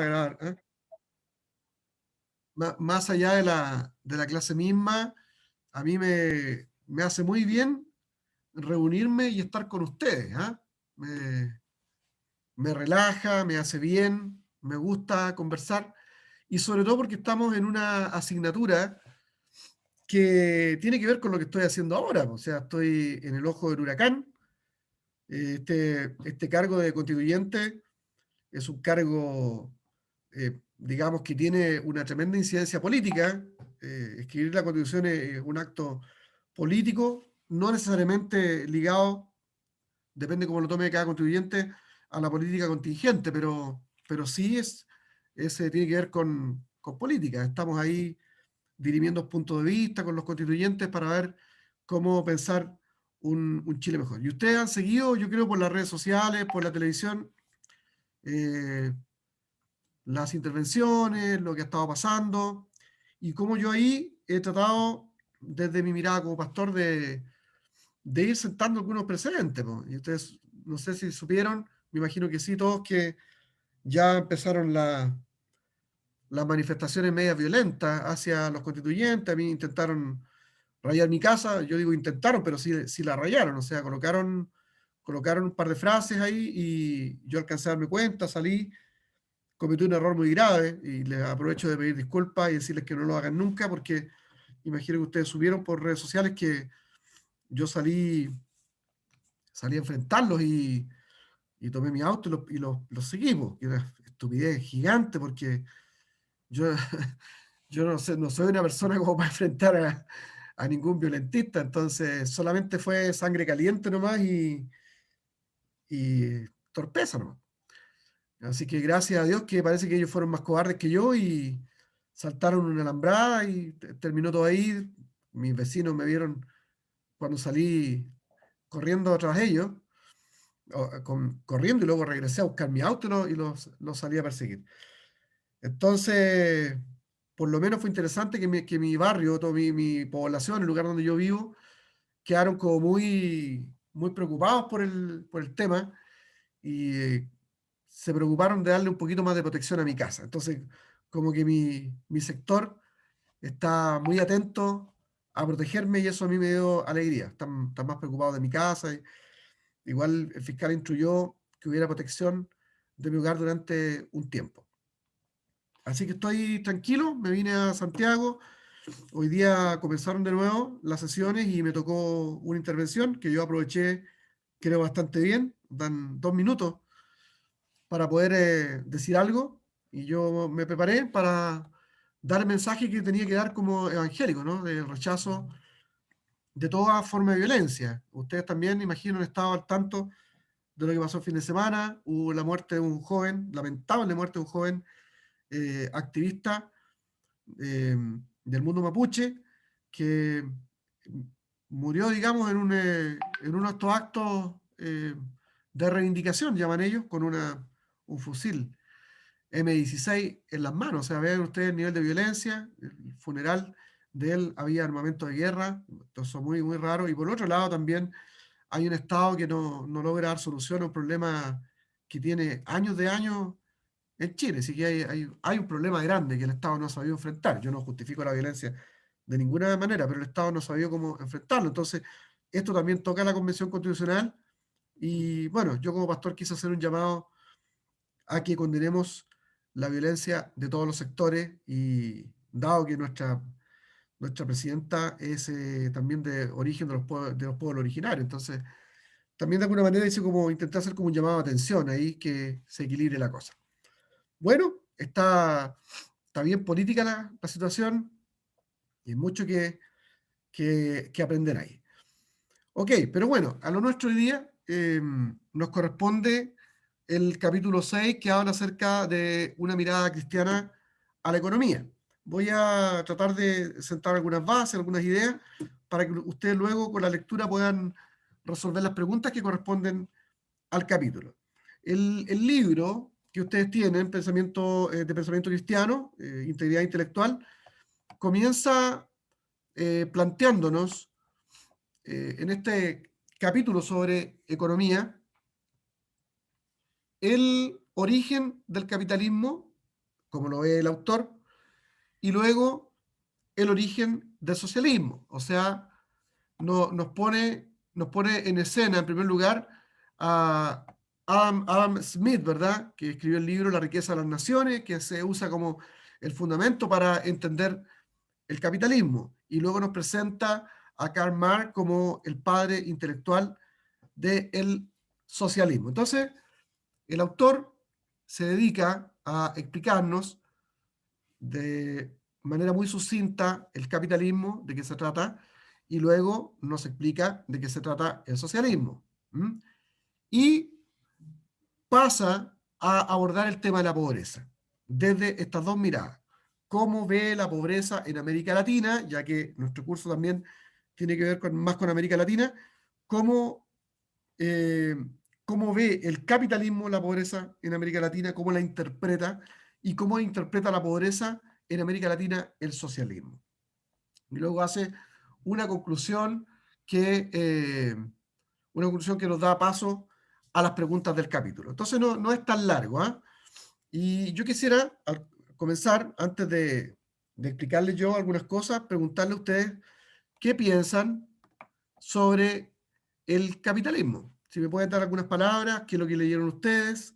grabar, ¿eh? Más allá de la clase misma, a mí me hace muy bien reunirme y estar con ustedes, ¿ah? Me relaja, me hace bien, me gusta conversar y sobre todo porque estamos en una asignatura que tiene que ver con lo que estoy haciendo ahora. O sea, estoy en el ojo del huracán. Este cargo de constituyente es un cargo, digamos, que tiene una tremenda incidencia política. Escribir la constitución es un acto político, no necesariamente ligado, depende cómo lo tome cada constituyente, a la política contingente, pero sí tiene que ver con política. Estamos ahí dirimiendo puntos de vista con los constituyentes para ver cómo pensar un Chile mejor. Y ustedes han seguido, yo creo, por las redes sociales, por la televisión, eh, las intervenciones, lo que ha estado pasando, y cómo yo ahí he tratado, desde mi mirada como pastor, de ir sentando algunos precedentes, po. Y ustedes, no sé si supieron, me imagino que sí, todos, que ya empezaron las manifestaciones medias violentas hacia los constituyentes. A mí intentaron rayar mi casa. Yo digo intentaron, pero sí la rayaron. O sea, colocaron un par de frases ahí y yo alcancé a darme cuenta, salí, cometí un error muy grave y les aprovecho de pedir disculpas y decirles que no lo hagan nunca, porque imagino que ustedes subieron por redes sociales que yo salí a enfrentarlos y tomé mi auto los seguí, po, que una estupidez gigante, porque yo, yo no sé, no soy una persona como para enfrentar a ningún violentista. Entonces solamente fue sangre caliente nomás y torpeza nomás. Así que gracias a Dios que parece que ellos fueron más cobardes que yo y saltaron una alambrada y terminó todo ahí. Mis vecinos me vieron cuando salí corriendo tras ellos, corriendo, y luego regresé a buscar mi auto y los salí a perseguir. Entonces, por lo menos fue interesante que mi barrio, toda mi población, el lugar donde yo vivo, quedaron como muy preocupados por el tema y se preocuparon de darle un poquito más de protección a mi casa. Entonces, como que mi sector está muy atento a protegerme y eso a mí me dio alegría. Están más preocupados de mi casa. Igual el fiscal instruyó que hubiera protección de mi hogar durante un tiempo. Así que estoy tranquilo, me vine a Santiago. Hoy día comenzaron de nuevo las sesiones y me tocó una intervención que yo aproveché, creo, bastante bien. Dan 2 minutos para poder decir algo y yo me preparé para dar el mensaje que tenía que dar como evangélico, ¿no? Del rechazo de toda forma de violencia. Ustedes también, imagino, han estado al tanto de lo que pasó el fin de semana. Hubo la muerte de un joven, lamentable muerte de un joven activista del mundo mapuche, que murió, digamos, en uno de estos actos de reivindicación, llaman ellos, con un fusil M16 en las manos. O sea, vean ustedes el nivel de violencia. El funeral de él había armamento de guerra, eso es muy, muy raro. Y por otro lado también hay un Estado que no logra dar solución a un problema que tiene años de años en Chile. Así que hay un problema grande que el Estado no ha sabido enfrentar. Yo no justifico la violencia de ninguna manera, pero el Estado no ha sabido cómo enfrentarlo. Entonces, esto también toca a la Convención Constitucional y bueno, yo como pastor quise hacer un llamado a que condenemos la violencia de todos los sectores y dado que nuestra presidenta es también de origen de los pueblos originarios, entonces también de alguna manera hice como intentar hacer como un llamado de atención ahí, que se equilibre la cosa. Bueno, está bien política la situación y hay mucho que aprender ahí. Ok, pero bueno, a lo nuestro hoy día nos corresponde el capítulo 6, que habla acerca de una mirada cristiana a la economía. Voy a tratar de sentar algunas bases, algunas ideas, para que ustedes luego con la lectura puedan resolver las preguntas que corresponden al capítulo. El libro que ustedes tienen, de pensamiento cristiano, integridad intelectual, comienza planteándonos en este capítulo sobre economía el origen del capitalismo como lo ve el autor, y luego el origen del socialismo. O sea, nos pone en escena, en primer lugar, a Adam Smith, ¿verdad? Que escribió el libro La riqueza de las naciones, que se usa como el fundamento para entender el capitalismo. Y luego nos presenta a Karl Marx como el padre intelectual del socialismo. Entonces, el autor se dedica a explicarnos de manera muy sucinta el capitalismo, de qué se trata, y luego nos explica de qué se trata el socialismo. ¿Mm? Y pasa a abordar el tema de la pobreza desde estas dos miradas. ¿Cómo ve la pobreza en América Latina? Ya que nuestro curso también tiene que ver más con América Latina. ¿Cómo, eh, cómo ve el capitalismo la pobreza en América Latina? ¿Cómo la interpreta? ¿Y cómo interpreta la pobreza en América Latina el socialismo? Y luego hace una conclusión una conclusión que nos da paso a las preguntas del capítulo. Entonces no es tan largo, ¿ah? Y yo quisiera, al comenzar, antes de explicarles yo algunas cosas, preguntarle a ustedes qué piensan sobre el capitalismo. Si me pueden dar algunas palabras, qué es lo que leyeron ustedes,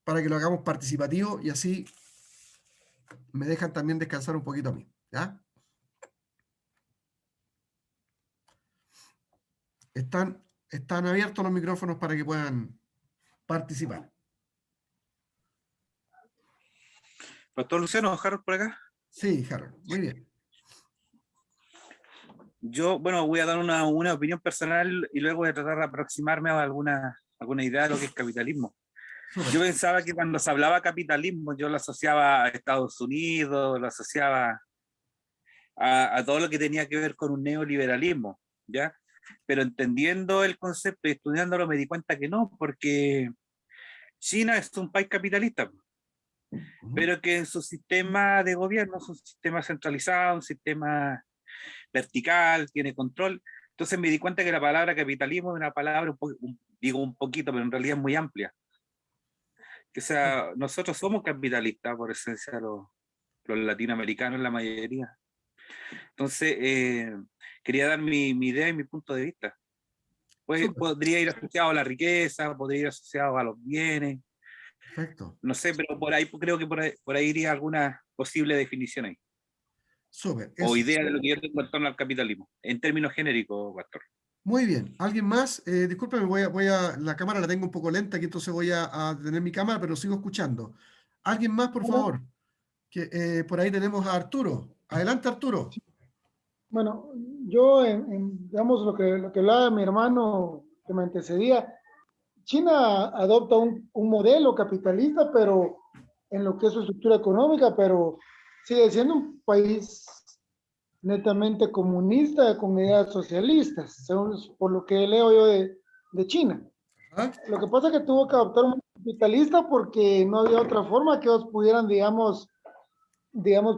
para que lo hagamos participativo y así me dejan también descansar un poquito a mí. ¿Ya? Están abiertos los micrófonos para que puedan participar. Pastor Luciano, Harold por acá. Sí, Harold, muy bien. Yo, bueno, voy a dar una opinión personal y luego voy a tratar de aproximarme a alguna idea de lo que es capitalismo. Súper. Yo pensaba que cuando se hablaba capitalismo, yo lo asociaba a Estados Unidos, lo asociaba a todo lo que tenía que ver con un neoliberalismo, ¿ya? Pero entendiendo el concepto y estudiándolo me di cuenta que no, porque China es un país capitalista, pero que en su sistema de gobierno es un sistema centralizado, un sistema vertical, tiene control. Entonces me di cuenta que la palabra capitalismo es una palabra, digo un poquito, pero en realidad es muy amplia. O sea, nosotros somos capitalistas por esencia, los latinoamericanos la mayoría. Entonces, quería dar mi idea y mi punto de vista. Pues, Súper. podría ir asociado a la riqueza, podría ir asociado a los bienes, Perfecto. no sé, pero por ahí creo que por ahí iría alguna posible definición ahí, Súper. o Eso. idea de lo que yo tengo en torno al capitalismo, en términos genéricos, Pastor. Muy bien. ¿Alguien más? Discúlpeme, la cámara la tengo un poco lenta, aquí entonces voy a detener mi cámara, pero sigo escuchando. ¿Alguien más, por Bueno, favor? Que, por ahí tenemos a Arturo. Adelante, Arturo. bueno, yo, digamos, lo que hablaba mi hermano que me antecedía, China adopta un modelo capitalista, pero en lo que es su estructura económica, pero sigue siendo un país netamente comunista con ideas socialistas, según, por lo que leo yo de China. ¿Ah? Lo que pasa es que tuvo que adoptar un capitalista porque no había otra forma que ellos pudieran, digamos,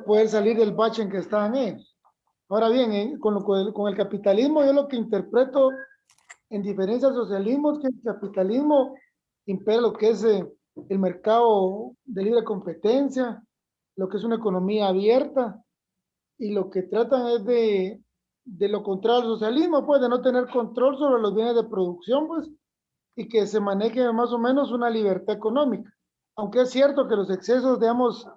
poder salir del bache en que estaban ellos. Ahora bien, con el capitalismo, yo lo que interpreto, en diferencia al socialismo, es que el capitalismo impera lo que es el mercado de libre competencia, lo que es una economía abierta, y lo que tratan es de lo contrario al socialismo, pues de no tener control sobre los bienes de producción, pues, y que se maneje más o menos una libertad económica. Aunque es cierto que los excesos, digamos,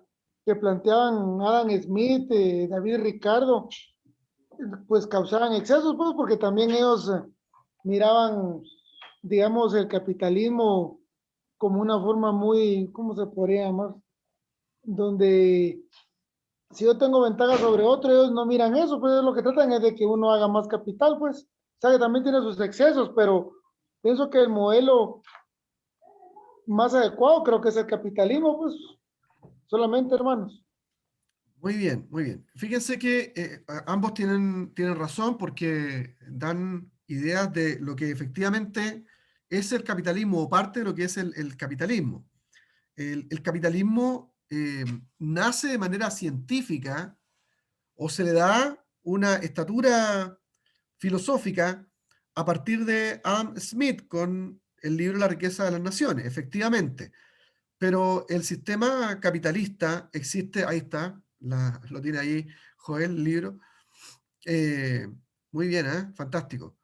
que planteaban Adam Smith, David Ricardo, pues causaban excesos, pues porque también ellos miraban, digamos, el capitalismo como una forma muy, ¿cómo se podría llamar? Donde si yo tengo ventaja sobre otro, ellos no miran eso, pues lo que tratan es de que uno haga más capital, pues. O sea, que también tiene sus excesos, pero pienso que el modelo más adecuado creo que es el capitalismo, pues, solamente, hermanos. Muy bien, muy bien. Fíjense que ambos tienen razón porque dan ideas de lo que efectivamente es el capitalismo o parte de lo que es el capitalismo. El capitalismo nace de manera científica o se le da una estatura filosófica a partir de Adam Smith con el libro La riqueza de las naciones, efectivamente. pero el sistema capitalista existe, ahí está, lo tiene ahí Joel, el libro. Muy bien, fantástico.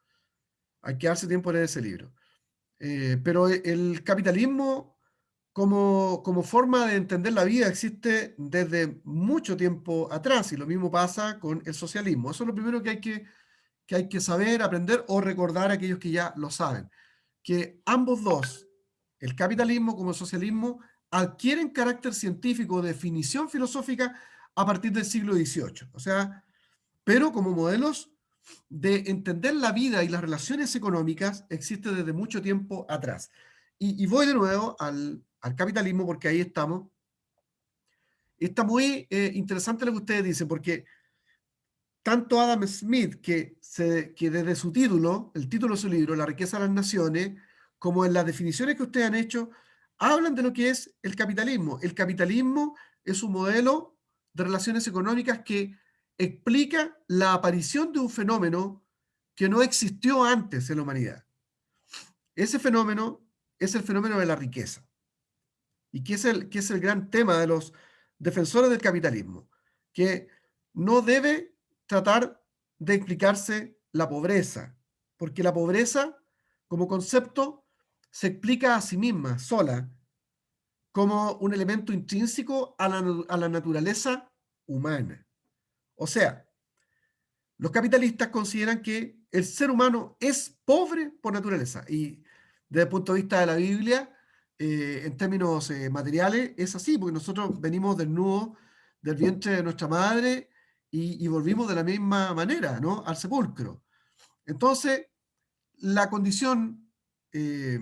Hay que darse tiempo de leer ese libro. Pero el capitalismo como forma de entender la vida existe desde mucho tiempo atrás, y lo mismo pasa con el socialismo. Eso es lo primero que hay que saber, aprender o recordar a aquellos que ya lo saben. Que ambos dos, el capitalismo como el socialismo, adquieren carácter científico, definición filosófica a partir del siglo XVIII. O sea, pero como modelos de entender la vida y las relaciones económicas existe desde mucho tiempo atrás. Y voy de nuevo al capitalismo porque ahí estamos. Está muy interesante lo que ustedes dicen, porque tanto Adam Smith, que desde su título, el título de su libro, La riqueza de las naciones, como en las definiciones que ustedes han hecho, hablan de lo que es el capitalismo. El capitalismo es un modelo de relaciones económicas que explica la aparición de un fenómeno que no existió antes en la humanidad. Ese fenómeno es el fenómeno de la riqueza, y que es el gran tema de los defensores del capitalismo, que no debe tratar de explicarse la pobreza, porque la pobreza como concepto se explica a sí misma, sola, como un elemento intrínseco a la naturaleza humana. O sea, los capitalistas consideran que el ser humano es pobre por naturaleza, y desde el punto de vista de la Biblia, en términos materiales, es así, porque nosotros venimos desnudos del vientre de nuestra madre y volvimos de la misma manera, ¿no? Al sepulcro. Entonces, la condición, eh,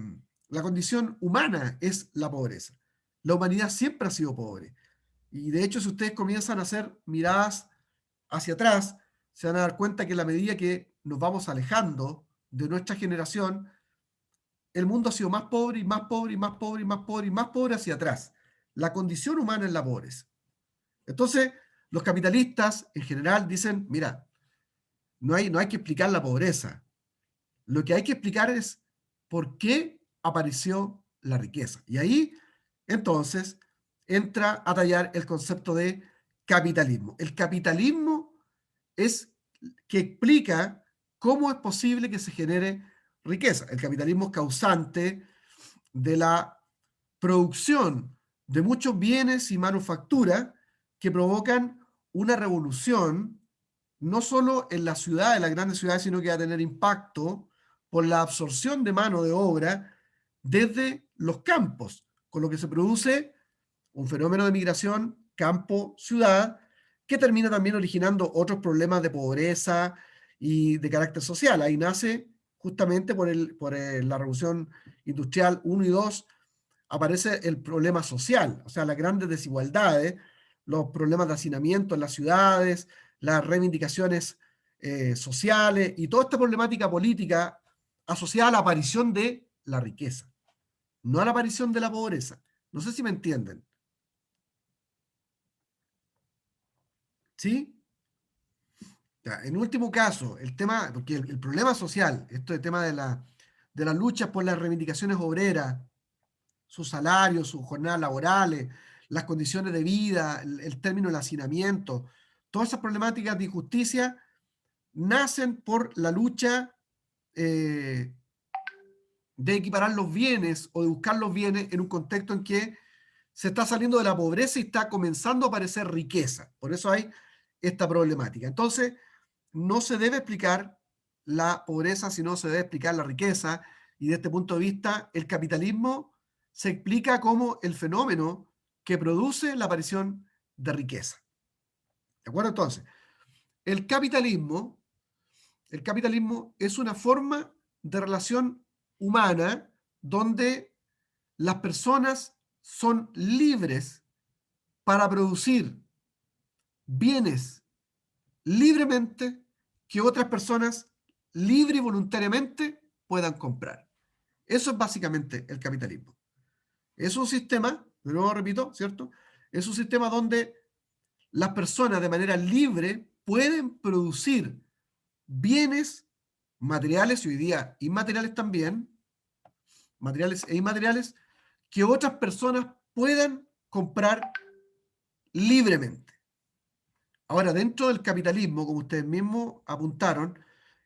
la condición humana es la pobreza. La humanidad siempre ha sido pobre. Y de hecho, si ustedes comienzan a hacer miradas hacia atrás, se van a dar cuenta que a la medida que nos vamos alejando de nuestra generación, el mundo ha sido más pobre y más pobre y más pobre y más pobre y más pobre hacia atrás. La condición humana es la pobreza. Entonces, los capitalistas en general dicen, mira, no hay que explicar la pobreza. Lo que hay que explicar es por qué apareció la riqueza. Y ahí, entonces, entra a tallar el concepto de capitalismo. El capitalismo es que explica cómo es posible que se genere riqueza. El capitalismo es causante de la producción de muchos bienes y manufactura que provocan una revolución, no solo en las ciudades, en las grandes ciudades, sino que va a tener impacto por la absorción de mano de obra desde los campos, con lo que se produce un fenómeno de migración campo-ciudad que termina también originando otros problemas de pobreza y de carácter social. Ahí nace justamente por la revolución industrial 1 y 2, aparece el problema social, o sea, las grandes desigualdades, los problemas de hacinamiento en las ciudades, las reivindicaciones sociales y toda esta problemática política asociada a la aparición de la riqueza, no a la aparición de la pobreza. No sé si me entienden. ¿Sí? Ya, en último caso, el tema, porque el problema social, esto del tema de las luchas por las reivindicaciones obreras, sus salarios, sus jornadas laborales, las condiciones de vida, el término del hacinamiento, todas esas problemáticas de injusticia nacen por la lucha eh, de equiparar los bienes o de buscar los bienes en un contexto en que se está saliendo de la pobreza y está comenzando a aparecer riqueza. Por eso hay esta problemática. Entonces, no se debe explicar la pobreza, sino se debe explicar la riqueza. Y desde este punto de vista, el capitalismo se explica como el fenómeno que produce la aparición de riqueza. ¿De acuerdo? Entonces, el capitalismo, el capitalismo es una forma de relación humana donde las personas son libres para producir bienes libremente que otras personas libre y voluntariamente puedan comprar. Eso es básicamente el capitalismo. Es un sistema, de nuevo repito, ¿cierto? Es un sistema donde las personas de manera libre pueden producir bienes materiales y hoy día inmateriales también, materiales e inmateriales, que otras personas puedan comprar libremente. Ahora, dentro del capitalismo, como ustedes mismos apuntaron,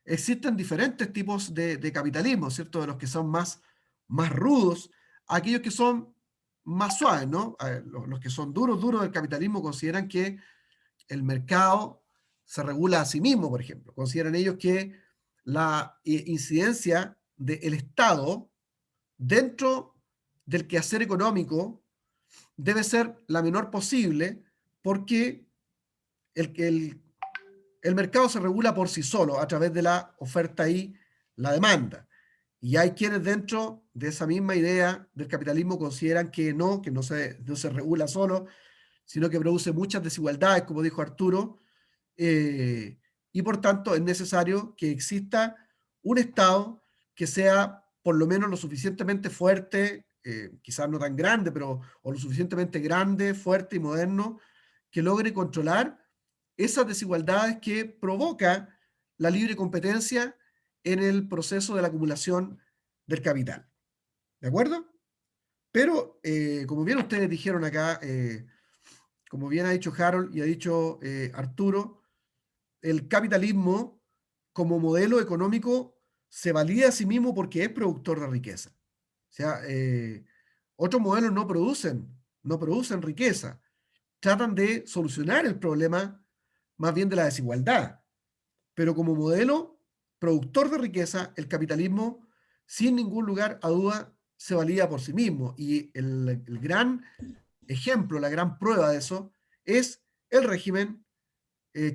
existen diferentes tipos de capitalismo, ¿cierto? De los que son más rudos, a aquellos que son más suaves, ¿no? Los que son duros del capitalismo consideran que el mercado se regula a sí mismo, por ejemplo. Consideran ellos que la incidencia del Estado dentro del quehacer económico debe ser la menor posible porque el mercado se regula por sí solo a través de la oferta y la demanda. Y hay quienes dentro de esa misma idea del capitalismo consideran que no se regula solo, sino que produce muchas desigualdades, como dijo Arturo, y por tanto es necesario que exista un Estado que sea por lo menos lo suficientemente fuerte, quizás no tan grande, pero o lo suficientemente grande, fuerte y moderno, que logre controlar esas desigualdades que provoca la libre competencia en el proceso de la acumulación del capital. ¿De acuerdo? Pero, como bien ustedes dijeron acá, como bien ha dicho Harold y ha dicho Arturo, el capitalismo como modelo económico se valida a sí mismo porque es productor de riqueza. O sea, otros modelos no producen riqueza, tratan de solucionar el problema más bien de la desigualdad. Pero como modelo productor de riqueza, el capitalismo, sin ningún lugar a duda, se valida por sí mismo. Y el gran ejemplo, la gran prueba de eso, es el régimen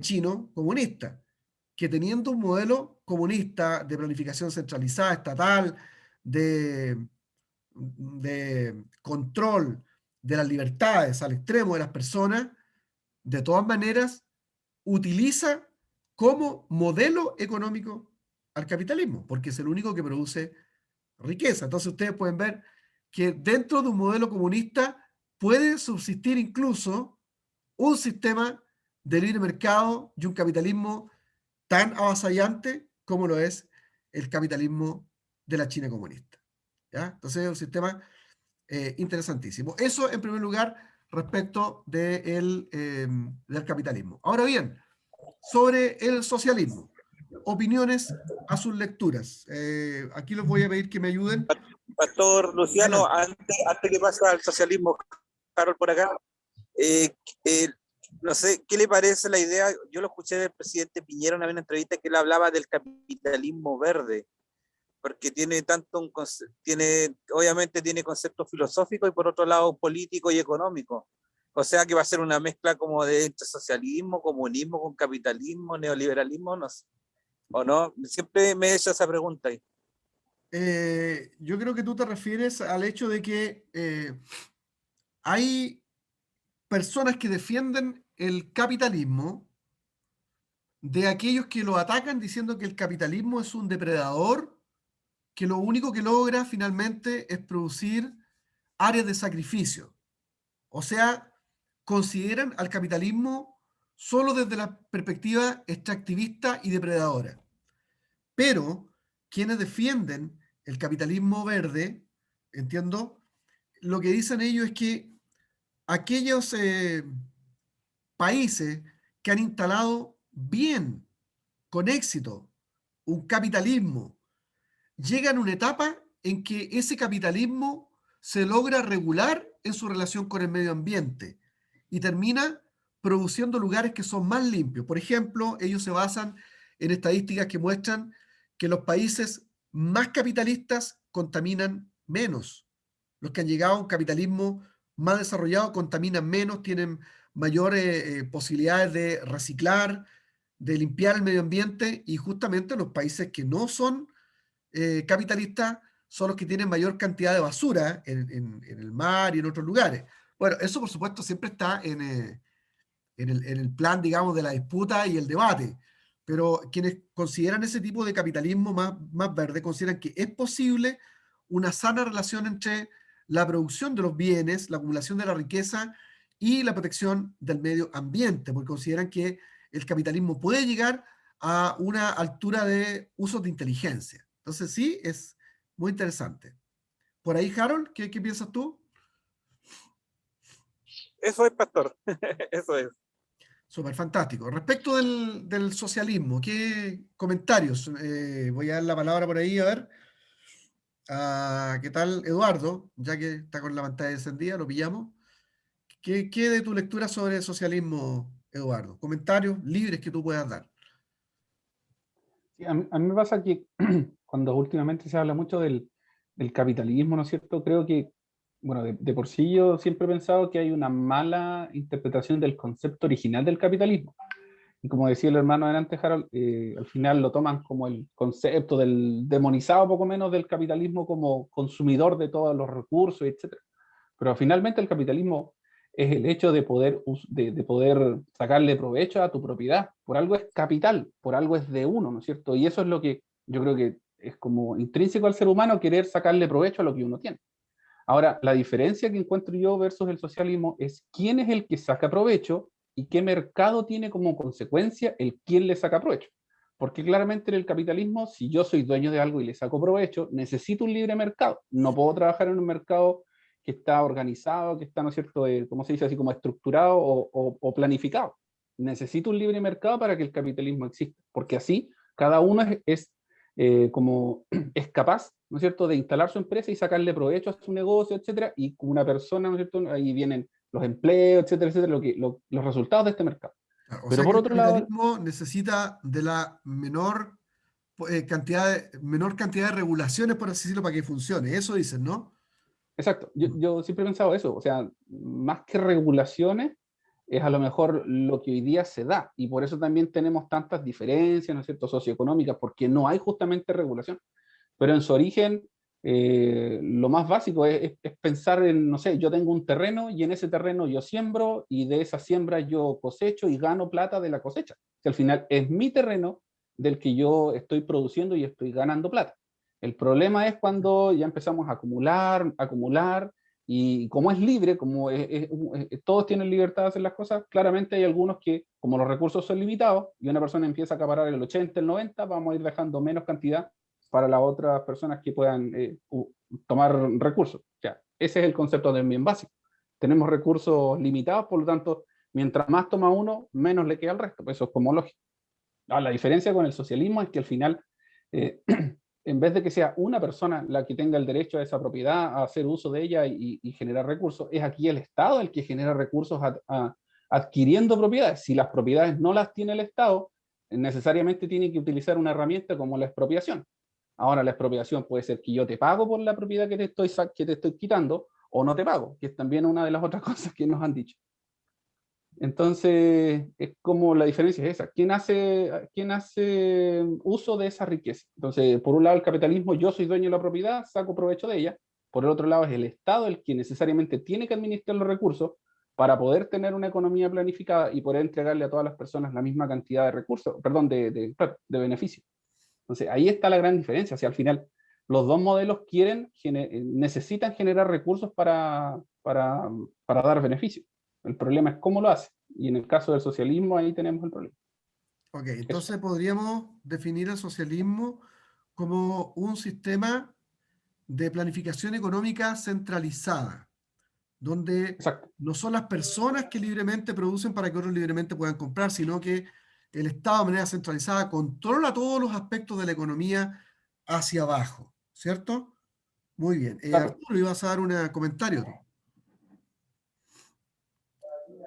chino comunista, que teniendo un modelo comunista de planificación centralizada, estatal, de, de control de las libertades al extremo de las personas, de todas maneras utiliza como modelo económico al capitalismo, porque es el único que produce riqueza. Entonces ustedes pueden ver que dentro de un modelo comunista puede subsistir incluso un sistema de libre mercado y un capitalismo tan avasallante como lo es el capitalismo de la China comunista. ¿Ya? Entonces es un sistema interesantísimo. Eso en primer lugar respecto del capitalismo. Ahora bien, sobre el socialismo, opiniones a sus lecturas. Aquí les voy a pedir que me ayuden. Pastor Luciano, Adelante. antes que pase al socialismo, Carol, por acá, eh, eh, no sé, ¿qué le parece la idea? Yo lo escuché del presidente Piñera en una entrevista que él hablaba del capitalismo verde, porque tiene obviamente tiene conceptos filosóficos y por otro lado político y económico. O sea que va a ser una mezcla como de entre socialismo, comunismo con capitalismo, neoliberalismo, no sé, ¿o no? Siempre me he hecho esa pregunta ahí. Yo creo que tú te refieres al hecho de que hay personas que defienden el capitalismo de aquellos que lo atacan diciendo que el capitalismo es un depredador, que lo único que logra finalmente es producir áreas de sacrificio. O sea, consideran al capitalismo solo desde la perspectiva extractivista y depredadora. Pero quienes defienden el capitalismo verde, entiendo, lo que dicen ellos es que aquellos países que han instalado bien, con éxito, un capitalismo, llegan a una etapa en que ese capitalismo se logra regular en su relación con el medio ambiente y termina produciendo lugares que son más limpios. Por ejemplo, ellos se basan en estadísticas que muestran que los países más capitalistas contaminan menos. Los que han llegado a un capitalismo más desarrollado contaminan menos, tienen mayores posibilidades de reciclar, de limpiar el medio ambiente y justamente los países que no son capitalistas son los que tienen mayor cantidad de basura en el mar y en otros lugares. Bueno, eso por supuesto siempre está en el plan, digamos, de la disputa y el debate, pero quienes consideran ese tipo de capitalismo más verde consideran que es posible una sana relación entre la producción de los bienes, la acumulación de la riqueza y la protección del medio ambiente, porque consideran que el capitalismo puede llegar a una altura de usos de inteligencia. Entonces sí, es muy interesante. Por ahí, Harold, ¿qué piensas tú? Eso es, pastor. Eso es. Súper fantástico. Respecto del socialismo, ¿qué comentarios? Voy a dar la palabra por ahí, a ver. ¿Qué tal, Eduardo? Ya que está con la pantalla encendida, lo pillamos. ¿Qué de tu lectura sobre el socialismo, Eduardo? Comentarios libres que tú puedas dar. Sí, a mí me pasa que cuando últimamente se habla mucho del capitalismo, ¿no es cierto? Creo que, bueno, de por sí yo siempre he pensado que hay una mala interpretación del concepto original del capitalismo. Y como decía el hermano delante, Harold, al final lo toman como el concepto del demonizado poco menos del capitalismo como consumidor de todos los recursos, etcétera. Pero finalmente el capitalismo es el hecho de poder, de poder sacarle provecho a tu propiedad. Por algo es capital, por algo es de uno, ¿no es cierto? Y eso es lo que yo creo que es como intrínseco al ser humano, querer sacarle provecho a lo que uno tiene. Ahora, la diferencia que encuentro yo versus el socialismo es quién es el que saca provecho y qué mercado tiene como consecuencia el quién le saca provecho. Porque claramente en el capitalismo, si yo soy dueño de algo y le saco provecho, necesito un libre mercado. No puedo trabajar en un mercado que está organizado, que está, ¿no es cierto?, ¿cómo se dice así?, como estructurado o planificado. Necesito un libre mercado para que el capitalismo exista, porque así cada uno como es capaz, ¿no es cierto?, de instalar su empresa y sacarle provecho a su negocio, etcétera, y como una persona, ¿no es cierto?, ahí vienen los empleos, etcétera, etcétera, los resultados de este mercado. O Pero sea por que el otro lado, capitalismo necesita de la menor cantidad de regulaciones, por así decirlo, para que funcione. Eso dicen, ¿no? exacto, yo siempre he pensado eso, o sea, más que regulaciones, es a lo mejor lo que hoy día se da, y por eso también tenemos tantas diferencias, ¿no es cierto?, socioeconómicas, porque no hay justamente regulación. Pero en su origen, lo más básico es pensar en, no sé, yo tengo un terreno y en ese terreno yo siembro y de esa siembra yo cosecho y gano plata de la cosecha. Que al final es mi terreno del que yo estoy produciendo y estoy ganando plata. El problema es cuando ya empezamos a acumular, acumular, y como es libre, como todos tienen libertad de hacer las cosas, claramente hay algunos que, como los recursos son limitados y una persona empieza a acaparar el 80, el 90, vamos a ir dejando menos cantidad para las otras personas que puedan tomar recursos. Ya, ese es el concepto del bien básico. Tenemos recursos limitados, por lo tanto, mientras más toma uno, menos le queda al resto. Eso es como lógico. Ahora, la diferencia con el socialismo es que al final, en vez de que sea una persona la que tenga el derecho a esa propiedad, a hacer uso de ella y generar recursos, es aquí el Estado el que genera recursos adquiriendo propiedades. Si las propiedades no las tiene el Estado, necesariamente tiene que utilizar una herramienta como la expropiación. Ahora, la expropiación puede ser que yo te pago por la propiedad que te estoy quitando o no te pago, que es también una de las otras cosas que nos han dicho. Entonces, es como la diferencia es esa. ¿Quién hace uso de esa riqueza? Entonces, por un lado, el capitalismo, yo soy dueño de la propiedad, saco provecho de ella. Por el otro lado, es el Estado el que necesariamente tiene que administrar los recursos para poder tener una economía planificada y poder entregarle a todas las personas la misma cantidad de recursos, perdón, de beneficios. Entonces, ahí está la gran diferencia. Si al final los dos modelos necesitan generar recursos para dar beneficios. El problema es cómo lo hace. Y en el caso del socialismo, ahí tenemos el problema. Ok, entonces podríamos definir el socialismo como un sistema de planificación económica centralizada, donde Exacto. no son las personas que libremente producen para que otros libremente puedan comprar, sino que el Estado de manera centralizada controla todos los aspectos de la economía hacia abajo, ¿cierto? Muy bien. Claro. Arturo, ibas a dar un comentario.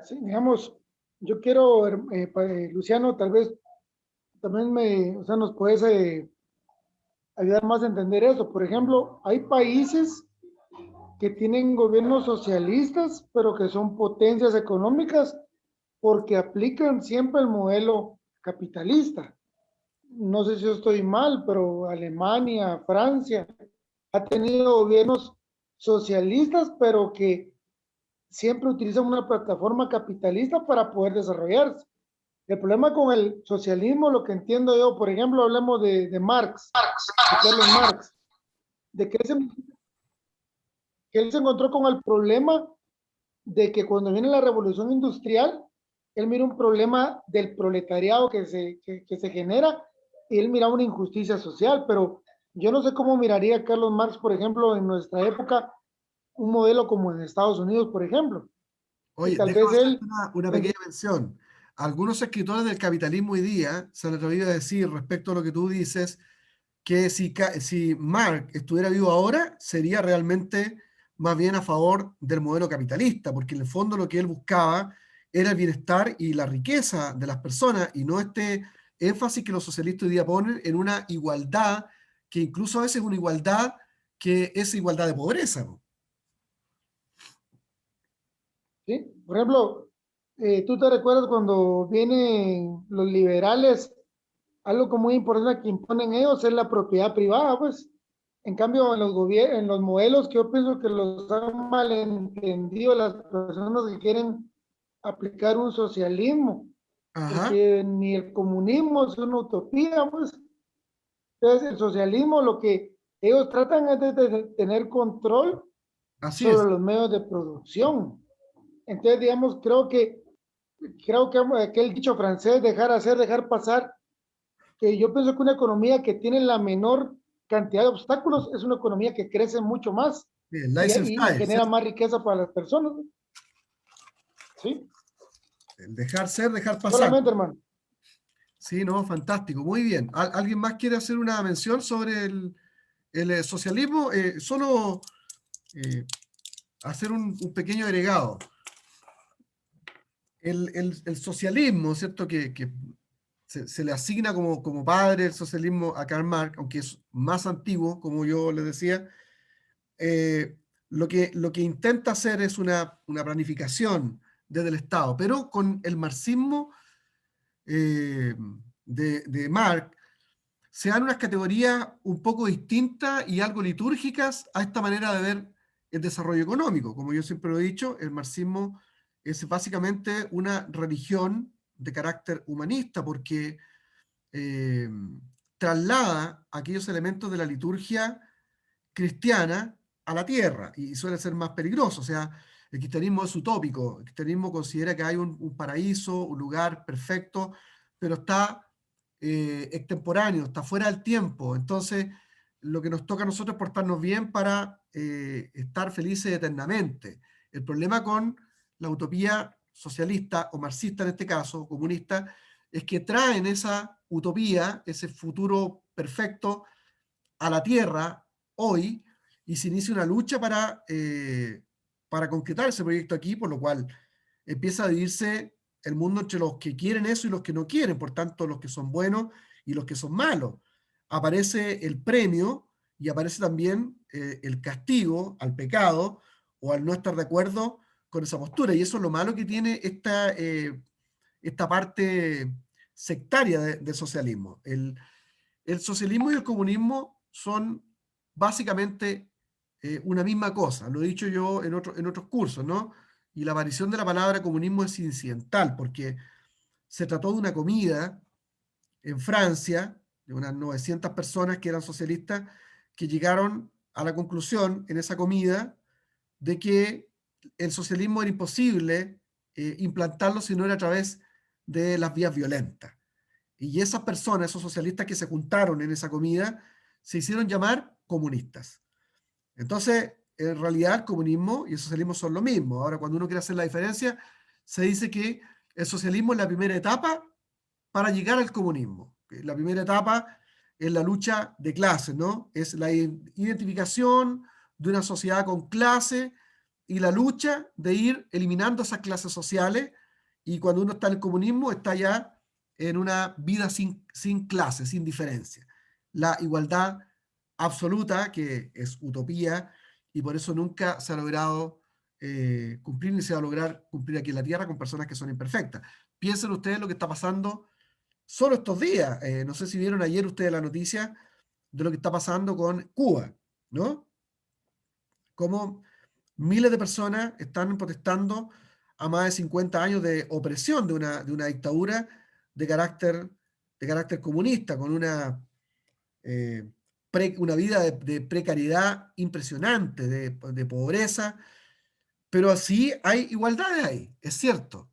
Sí, digamos, yo quiero, Luciano, tal vez también o sea, nos puedes ayudar más a entender eso. Por ejemplo, hay países que tienen gobiernos socialistas, pero que son potencias económicas porque aplican siempre el modelo capitalista. No sé si yo estoy mal, pero Alemania, Francia, ha tenido gobiernos socialistas, pero que siempre utilizan una plataforma capitalista para poder desarrollarse. El problema con el socialismo, lo que entiendo yo, por ejemplo, hablemos de Marx, de Carlos Marx, de que él se encontró con el problema de que cuando viene la revolución industrial, él mira un problema del proletariado que se genera y él mira una injusticia social, pero yo no sé cómo miraría Carlos Marx, por ejemplo, en nuestra época, un modelo como en Estados Unidos, por ejemplo, y Oye, tal déjame vez hacer él, una pequeña mención. Algunos escritores del capitalismo hoy día se han atrevido a decir respecto a lo que tú dices, que si Marx estuviera vivo ahora, sería realmente más bien a favor del modelo capitalista, porque en el fondo lo que él buscaba era el bienestar y la riqueza de las personas, y no este énfasis que los socialistas hoy día ponen en una igualdad, que incluso a veces es una igualdad que es igualdad de pobreza, ¿no? ¿sí? Por ejemplo, tú te recuerdas cuando vienen los liberales, algo como muy importante que imponen ellos es la propiedad privada, pues. En cambio, en los modelos que yo pienso que los han malentendido las personas que quieren aplicar un socialismo, Ajá, porque ni el comunismo es una utopía, pues. Entonces, el socialismo lo que ellos tratan es de tener control así es. sobre los medios de producción. Entonces, digamos, creo que aquel dicho francés, dejar hacer, dejar pasar, que yo pienso que una economía que tiene la menor cantidad de obstáculos es una economía que crece mucho más Bien, y laissez-faire, genera ¿cierto? más riqueza para las personas, ¿no? ¿Sí? El dejar ser, dejar pasar. Solamente, hermano. Sí, no, fantástico, muy bien. ¿Alguien más quiere hacer una mención sobre el socialismo? Solo eh, hacer un pequeño agregado. El socialismo, ¿cierto? Que se le asigna como padre el socialismo a Karl Marx, aunque es más antiguo, como yo les decía, lo que intenta hacer es una planificación desde el Estado, pero con el marxismo eh, de Marx se dan unas categorías un poco distintas y algo litúrgicas a esta manera de ver el desarrollo económico. Como yo siempre lo he dicho, el marxismo es básicamente una religión de carácter humanista porque eh, traslada aquellos elementos de la liturgia cristiana a la tierra y suele ser más peligroso. O sea, el cristianismo es utópico. El cristianismo considera que hay un paraíso, un lugar perfecto, pero está extemporáneo, está fuera del tiempo. Entonces, lo que nos toca a nosotros es portarnos bien para estar felices eternamente. El problema con la utopía socialista o marxista en este caso, comunista, es que traen esa utopía, ese futuro perfecto a la tierra hoy y se inicia una lucha para concretar ese proyecto aquí, por lo cual empieza a dividirse el mundo entre los que quieren eso y los que no quieren, por tanto, los que son buenos y los que son malos. Aparece el premio y aparece también el castigo al pecado o al no estar de acuerdo con esa postura. Y eso es lo malo que tiene esta parte sectaria del socialismo. El socialismo y el comunismo son básicamente una misma cosa, lo he dicho yo en otros cursos, ¿no? Y la aparición de la palabra comunismo es incidental, porque se trató de una comida en Francia, de unas 900 personas que eran socialistas, que llegaron a la conclusión en esa comida de que el socialismo era imposible implantarlo si no era a través de las vías violentas. Y esas personas, esos socialistas que se juntaron en esa comida, se hicieron llamar comunistas. Entonces, en realidad, el comunismo y el socialismo son lo mismo. Ahora, cuando uno quiere hacer la diferencia, se dice que el socialismo es la primera etapa para llegar al comunismo. La primera etapa es la lucha de clases, ¿no? Es la identificación de una sociedad con clase y la lucha de ir eliminando esas clases sociales. Y cuando uno está en el comunismo, está ya en una vida sin clase, sin diferencia. La igualdad absoluta, que es utopía, y por eso nunca se ha logrado cumplir ni se va a lograr cumplir aquí en la Tierra con personas que son imperfectas. Piensen ustedes lo que está pasando solo estos días. No sé si vieron ayer ustedes la noticia de lo que está pasando con Cuba, ¿no? Cómo miles de personas están protestando a más de 50 años de opresión de una dictadura de carácter comunista, con eh, una vida de precariedad impresionante, de pobreza, pero sí hay igualdades ahí, es cierto,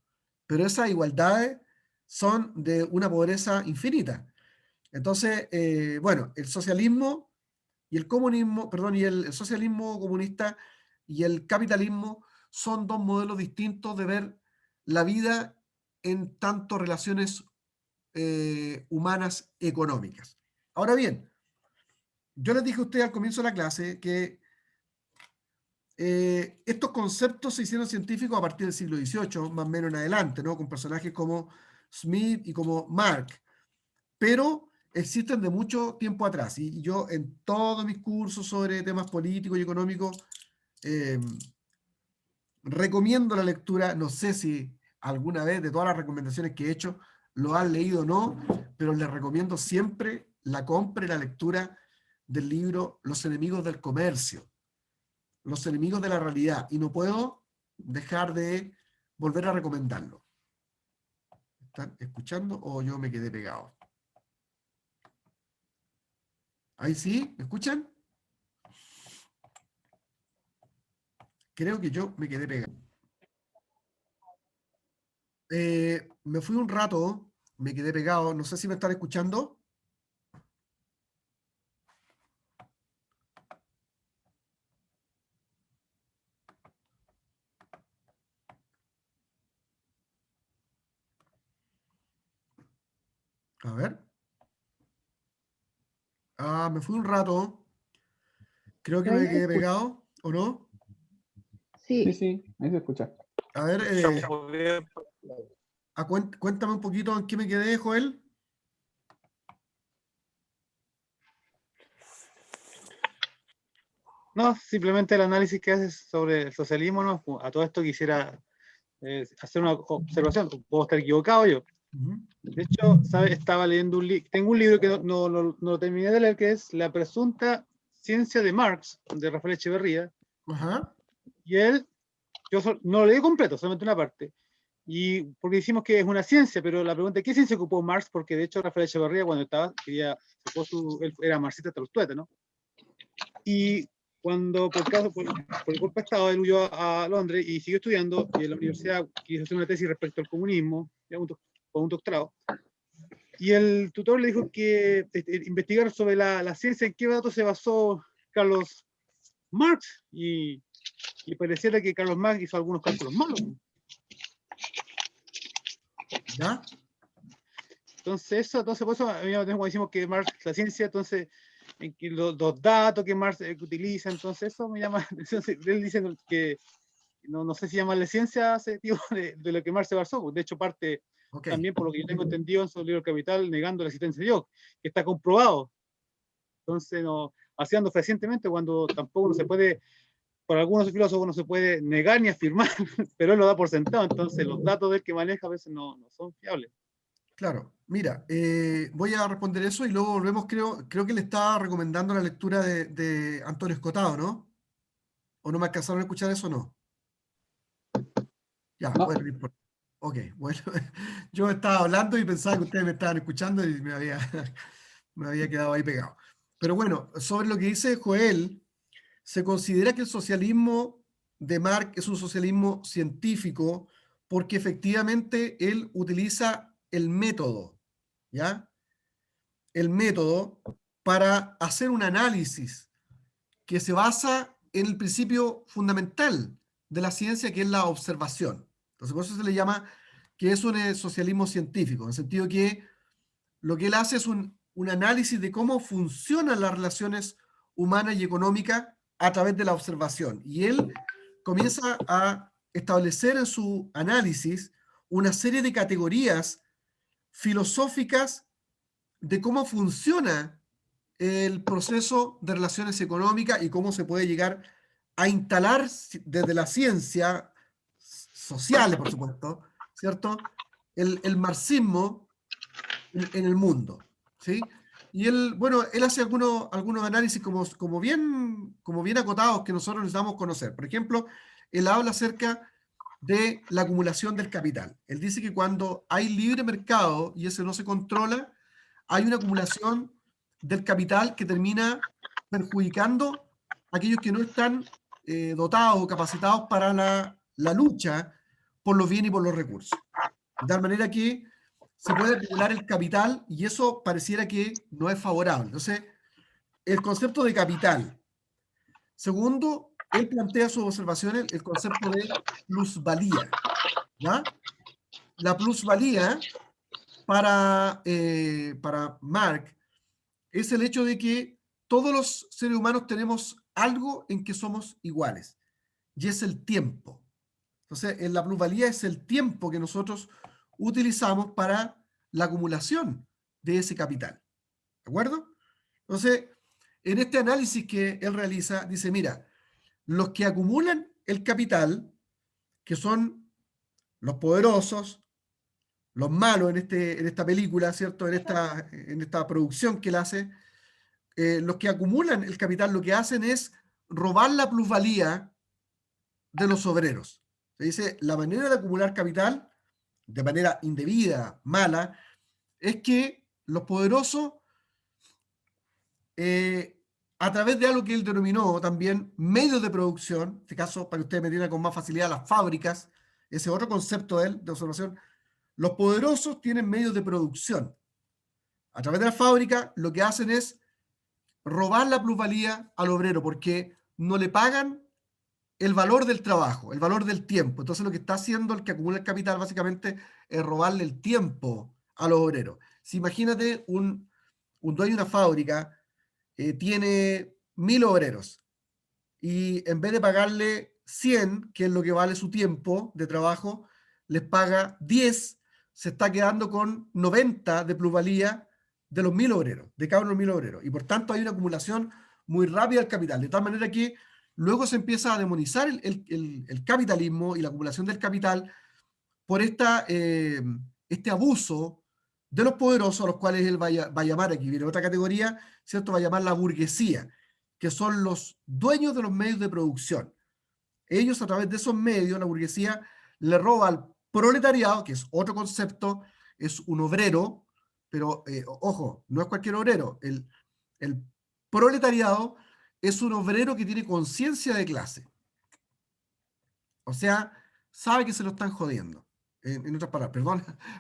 pero esas igualdades son de una pobreza infinita. Entonces, bueno, el socialismo y el comunismo, perdón, y el socialismo comunista y el capitalismo son dos modelos distintos de ver la vida en tanto relaciones humanas económicas. Ahora bien, yo les dije a ustedes al comienzo de la clase que estos conceptos se hicieron científicos a partir del siglo XVIII, más o menos en adelante, ¿no? Con personajes como Smith y como Mark, pero existen de mucho tiempo atrás. Y yo en todos mis cursos sobre temas políticos y económicos recomiendo la lectura, no sé si alguna vez de todas las recomendaciones que he hecho lo han leído o no, pero les recomiendo siempre la compra y la lectura del libro Los enemigos del comercio, Los enemigos de la realidad, y no puedo dejar de volver a recomendarlo. ¿Están escuchando o yo me quedé pegado? ¿Ahí sí? ¿Me escuchan? Creo que yo me quedé pegado. Me fui un rato, me quedé pegado, no sé si me están escuchando. A ver. Ah, me fui un rato. Creo que Ahí me se quedé escucha. pegado, ¿o no? Sí, Sí, sí, ahí se escucha. A ver, cuéntame un poquito en qué me quedé, Joel. No, simplemente el análisis que haces sobre el socialismo, ¿no? A todo esto quisiera hacer una observación. Puedo estar equivocado yo. Ujú. De hecho, ¿sabes? Estaba leyendo tengo un libro que no lo terminé de leer, que es La presunta ciencia de Marx, de Rafael Echeverría. Ajá. Y no lo leí completo, solamente una parte. Y porque decimos que es una ciencia, pero la pregunta es, ¿qué ciencia ocupó Marx? Porque de hecho Rafael Echeverría, cuando él era marxista trustueta, ¿no? Y cuando, por el golpe de Estado, él huyó a Londres y siguió estudiando, y en la universidad quiso hacer una tesis respecto al comunismo, con un doctorado. Y el tutor le dijo que investigar sobre la ciencia, en qué datos se basó Carlos Marx, y pareciera que Carlos Marx hizo algunos cálculos malos. ¿Ya? Entonces, por eso cuando decimos que Marx, la ciencia, entonces, en que los datos que Marx utiliza, entonces eso me llama la atención. Él dice que no sé si llamarle ciencia ese tipo de lo que Marx se basó. De hecho, parte Ok. también, por lo que yo tengo entendido en su libro Capital, negando la existencia de Dios, que está comprobado. Entonces, haciendo fehacientemente cuando tampoco no se puede, por algunos filósofos no se puede negar ni afirmar, pero él lo da por sentado. Entonces, los datos del que maneja a veces no son fiables. Claro. Mira, voy a responder eso y luego volvemos, creo que le estaba recomendando la lectura de Antonio Escotado, ¿no? ¿O no me alcanzaron a escuchar eso o no? Ya, No, bueno, no importa. Ok, bueno, yo estaba hablando y pensaba que ustedes me estaban escuchando y me había quedado ahí pegado. Pero bueno, sobre lo que dice Joel, se considera que el socialismo de Marx es un socialismo científico porque efectivamente él utiliza el método, ¿ya? El método para hacer un análisis que se basa en el principio fundamental de la ciencia, que es la observación. Entonces, por eso se le llama que es un socialismo científico, en el sentido que lo que él hace es un análisis de cómo funcionan las relaciones humanas y económicas a través de la observación. Y él comienza a establecer en su análisis una serie de categorías filosóficas de cómo funciona el proceso de relaciones económicas y cómo se puede llegar a instalar desde la ciencia social, por supuesto, ¿cierto? El marxismo en el mundo, ¿sí? Y él, bueno, él hace algunos análisis como bien acotados que nosotros necesitamos conocer. Por ejemplo, él habla acerca de la acumulación del capital. Él dice que cuando hay libre mercado y ese no se controla, hay una acumulación del capital que termina perjudicando a aquellos que no están dotados o capacitados para la lucha por los bienes y por los recursos. De tal manera que se puede acumular el capital y eso pareciera que no es favorable. Entonces, el concepto de capital. Segundo, él plantea sus observaciones el concepto de plusvalía, ¿ya? La plusvalía para Marx es el hecho de que todos los seres humanos tenemos algo en que somos iguales, y es el tiempo. Entonces, en la plusvalía es el tiempo que nosotros utilizamos para la acumulación de ese capital. ¿De acuerdo? Entonces, en este análisis que él realiza, dice, mira, los que acumulan el capital, que son los poderosos, los malos en esta película, ¿cierto? En esta producción que él hace, los que acumulan el capital lo que hacen es robar la plusvalía de los obreros. Se dice, la manera de acumular capital, de manera indebida, mala, es que los poderosos, a través de algo que él denominó también medios de producción, en este caso, para que ustedes me entiendan con más facilidad, las fábricas, ese otro concepto de él, de observación, los poderosos tienen medios de producción. A través de la fábrica, lo que hacen es robar la plusvalía al obrero, porque no le pagan el valor del trabajo, el valor del tiempo. Entonces lo que está haciendo el que acumula el capital básicamente es robarle el tiempo a los obreros. Si imagínate un dueño de una fábrica, tiene 1000 obreros y en vez de pagarle 100, que es lo que vale su tiempo de trabajo, les paga 10, se está quedando con 90 de plusvalía de los 1000 obreros, de cada uno de los 1000 obreros. Y por tanto hay una acumulación muy rápida del capital, de tal manera que luego se empieza a demonizar el capitalismo y la acumulación del capital por este abuso de los poderosos, a los cuales él va a llamar, aquí viene otra categoría, ¿cierto? Va a llamar la burguesía, que son los dueños de los medios de producción. Ellos, a través de esos medios, la burguesía le roba al proletariado, que es otro concepto, es un obrero, pero ojo, no es cualquier obrero. El proletariado es un obrero que tiene conciencia de clase. O sea, sabe que se lo están jodiendo. En otras palabras,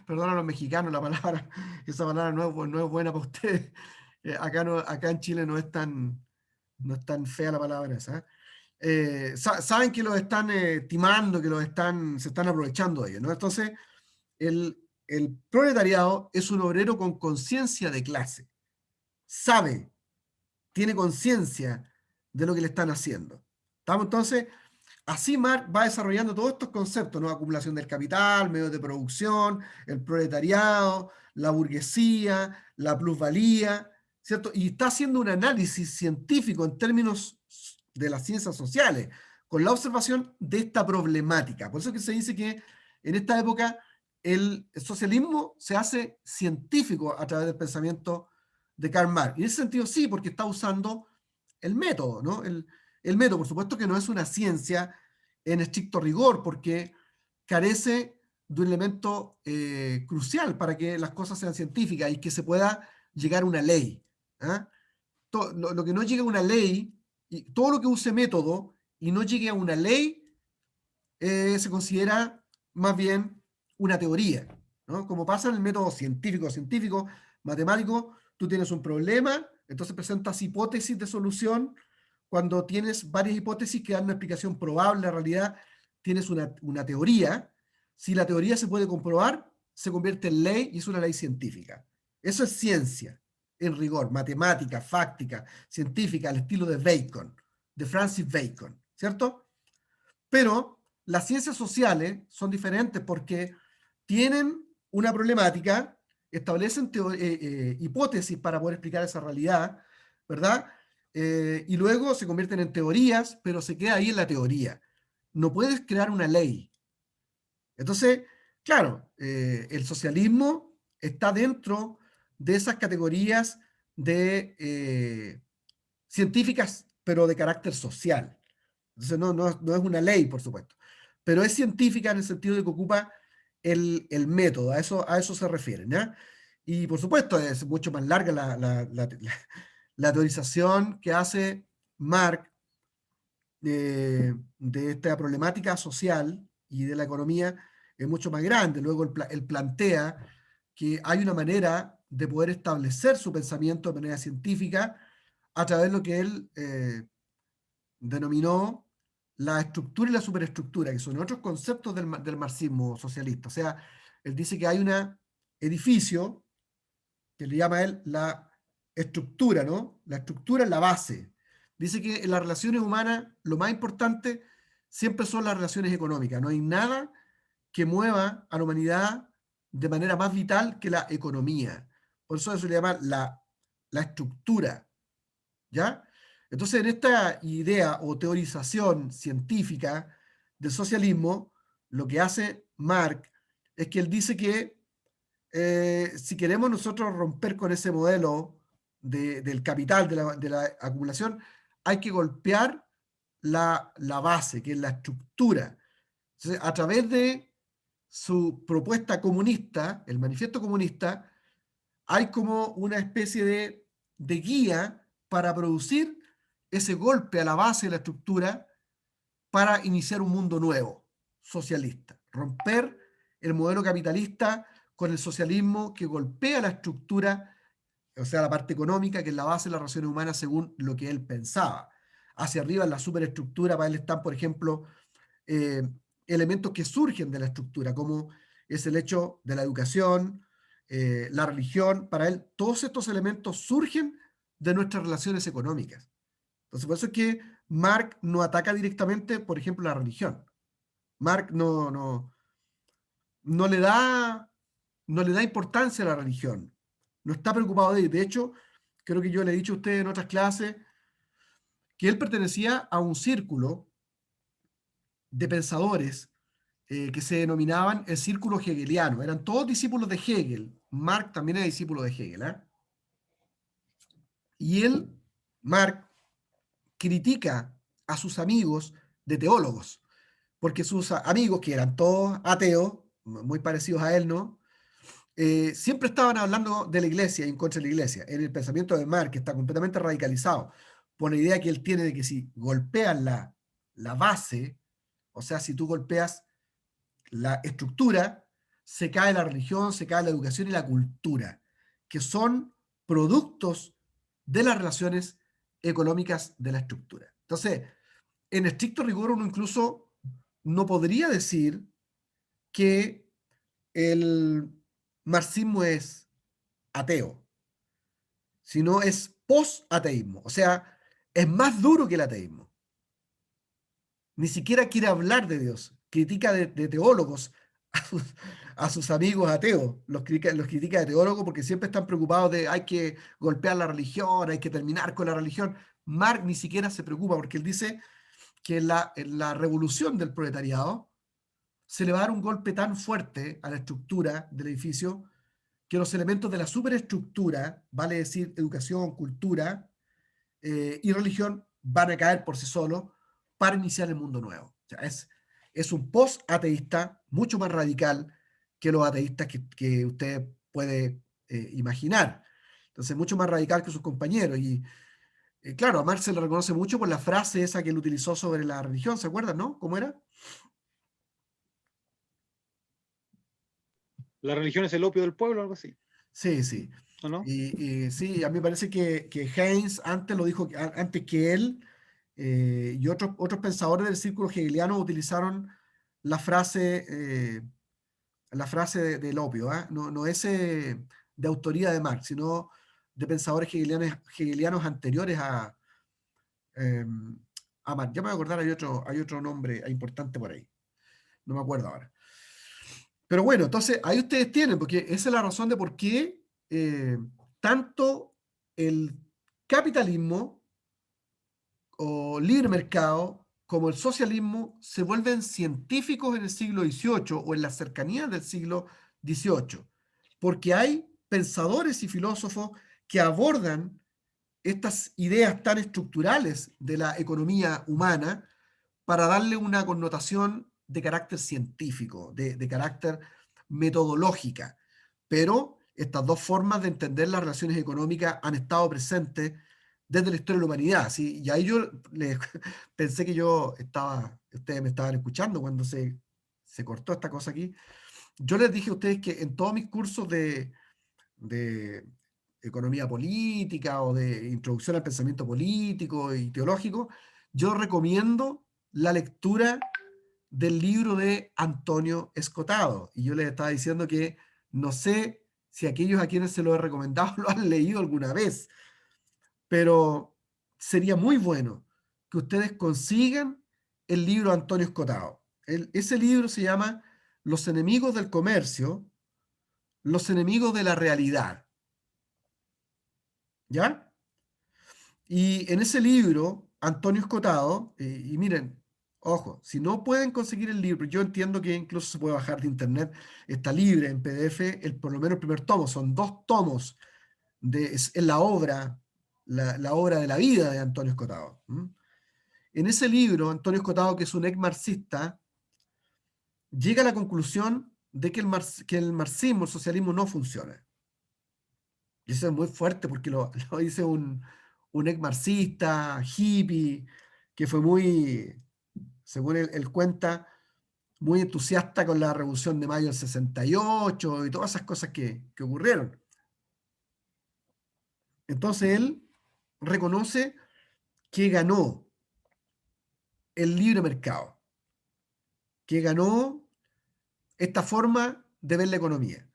perdona a los mexicanos la palabra, esa palabra no es buena para ustedes. Acá en Chile no es tan fea la palabra esa. Saben que los están timando, que se están aprovechando de ellos, ¿no? Entonces, el proletariado es un obrero con conciencia de clase. Sabe, tiene conciencia de lo que le están haciendo. ¿Estamos? Entonces, así Marx va desarrollando todos estos conceptos, ¿no? Acumulación del capital, medios de producción, el proletariado, la burguesía, la plusvalía, ¿cierto? Y está haciendo un análisis científico en términos de las ciencias sociales, con la observación de esta problemática. Por eso es que se dice que en esta época el socialismo se hace científico a través del pensamiento de Karl Marx. Y en ese sentido sí, porque está usando el método, ¿no? El método, por supuesto que no es una ciencia en estricto rigor, porque carece de un elemento crucial para que las cosas sean científicas y que se pueda llegar a una ley. ¿Ah? Lo que no llegue a una ley, y todo lo que use método y no llegue a una ley, se considera más bien una teoría, ¿no? Como pasa en el método científico, matemático, tú tienes un problema, entonces presentas hipótesis de solución. Cuando tienes varias hipótesis que dan una explicación probable, en realidad tienes una teoría. Si la teoría se puede comprobar, se convierte en ley y es una ley científica. Eso es ciencia, en rigor, matemática, fáctica, científica, al estilo de Bacon, de Francis Bacon, ¿cierto? Pero las ciencias sociales son diferentes porque tienen una problemática, establecen hipótesis para poder explicar esa realidad, ¿verdad? Y luego se convierten en teorías, pero se queda ahí en la teoría. No puedes crear una ley. Entonces, claro, el socialismo está dentro de esas categorías de científicas, pero de carácter social. Entonces, no es una ley, por supuesto, pero es científica en el sentido de que ocupa el método, a eso se refiere, ¿ya? Y por supuesto, es mucho más larga la teorización que hace Marx de esta problemática social y de la economía es mucho más grande. Luego él plantea que hay una manera de poder establecer su pensamiento de manera científica a través de lo que él denominó la estructura y la superestructura, que son otros conceptos del marxismo socialista. O sea, él dice que hay un edificio que le llama él la estructura, ¿no? La estructura es la base. Dice que en las relaciones humanas lo más importante siempre son las relaciones económicas. No hay nada que mueva a la humanidad de manera más vital que la economía. Por eso se le llama la estructura, ¿ya? Entonces, en esta idea o teorización científica del socialismo, lo que hace Marx es que él dice que si queremos nosotros romper con ese modelo del capital, de la acumulación, hay que golpear la base, que es la estructura. Entonces, a través de su propuesta comunista, el manifiesto comunista, hay como una especie de guía para producir ese golpe a la base de la estructura para iniciar un mundo nuevo, socialista. Romper el modelo capitalista con el socialismo que golpea la estructura, o sea, la parte económica, que es la base de las relaciones humanas según lo que él pensaba. Hacia arriba, en la superestructura, para él están, por ejemplo, eh, elementos que surgen de la estructura, como es el hecho de la educación, la religión. Para él, todos estos elementos surgen de nuestras relaciones económicas. Entonces, por eso es que Marx no ataca directamente, por ejemplo, la religión. Marx no no le da importancia a la religión. No está preocupado de ello. De hecho, creo que yo le he dicho a usted en otras clases que él pertenecía a un círculo de pensadores que se denominaban el círculo hegeliano. Eran todos discípulos de Hegel. Marx también era discípulo de Hegel. Y él, Marx, critica a sus amigos de teólogos, porque sus amigos, que eran todos ateos, muy parecidos a él, ¿no? Siempre estaban hablando de la iglesia y en contra de la iglesia. En el pensamiento de Marx, que está completamente radicalizado por la idea que él tiene de que si golpeas la base, o sea, si tú golpeas la estructura, se cae la religión, se cae la educación y la cultura, que son productos de las relaciones económicas de la estructura. Entonces, en estricto rigor, uno incluso no podría decir que el marxismo es ateo, sino es post-ateísmo. O sea, es más duro que el ateísmo. Ni siquiera quiere hablar de Dios. Critica de teólogos a sus amigos ateos. Los critica de teólogos porque siempre están preocupados de hay que golpear la religión, hay que terminar con la religión. Marx ni siquiera se preocupa porque él dice que en la revolución del proletariado se le va a dar un golpe tan fuerte a la estructura del edificio que los elementos de la superestructura, vale decir educación, cultura y religión, van a caer por sí solos para iniciar el mundo nuevo. O sea, es un post-ateísta mucho más radical que los ateístas que usted puede imaginar. Entonces, mucho más radical que sus compañeros. Y claro, a Marx se le reconoce mucho por la frase esa que él utilizó sobre la religión, ¿se acuerdan, no? ¿Cómo era? La religión es el opio del pueblo, algo así, Sí, sí. ¿o no? Y sí, a mí me parece que Heinz antes lo dijo, antes que él, y otros pensadores del círculo hegeliano utilizaron la frase, del opio, ¿ah? No es de autoría de Marx, sino de pensadores hegelianos anteriores eh, a Marx. Ya me voy a acordar, hay otro nombre importante por ahí, no me acuerdo ahora. Pero bueno, entonces ahí ustedes tienen, porque esa es la razón de por qué tanto el capitalismo o libre mercado como el socialismo se vuelven científicos en el siglo XVIII o en las cercanías del siglo XVIII, porque hay pensadores y filósofos que abordan estas ideas tan estructurales de la economía humana para darle una connotación de carácter científico, de carácter metodológica. Pero estas dos formas de entender las relaciones económicas han estado presentes desde la historia de la humanidad. ¿Sí? Y ahí yo pensé que ustedes me estaban escuchando cuando se cortó esta cosa aquí. Yo les dije a ustedes que en todos mis cursos de economía política o de introducción al pensamiento político y teológico, yo recomiendo la lectura del libro de Antonio Escotado. Y yo les estaba diciendo que no sé si aquellos a quienes se lo he recomendado lo han leído alguna vez, pero sería muy bueno que ustedes consigan el libro de Antonio Escotado. Ese libro se llama Los enemigos del comercio, los enemigos de la realidad. ¿Ya? Y en ese libro, Antonio Escotado, y miren, ojo, si no pueden conseguir el libro, yo entiendo que incluso se puede bajar de internet, está libre en PDF, por lo menos el primer tomo, son 2 tomos, es la obra, la obra de la vida de Antonio Escotado. En ese libro, Antonio Escotado, que es un ex marxista, llega a la conclusión de que que el marxismo, el socialismo no funciona. Y eso es muy fuerte porque lo dice un ex marxista, hippie, que fue muy, según él cuenta, muy entusiasta con la Revolución de Mayo del 68 y todas esas cosas que ocurrieron. Entonces él reconoce que ganó el libre mercado, que ganó esta forma de ver la economía.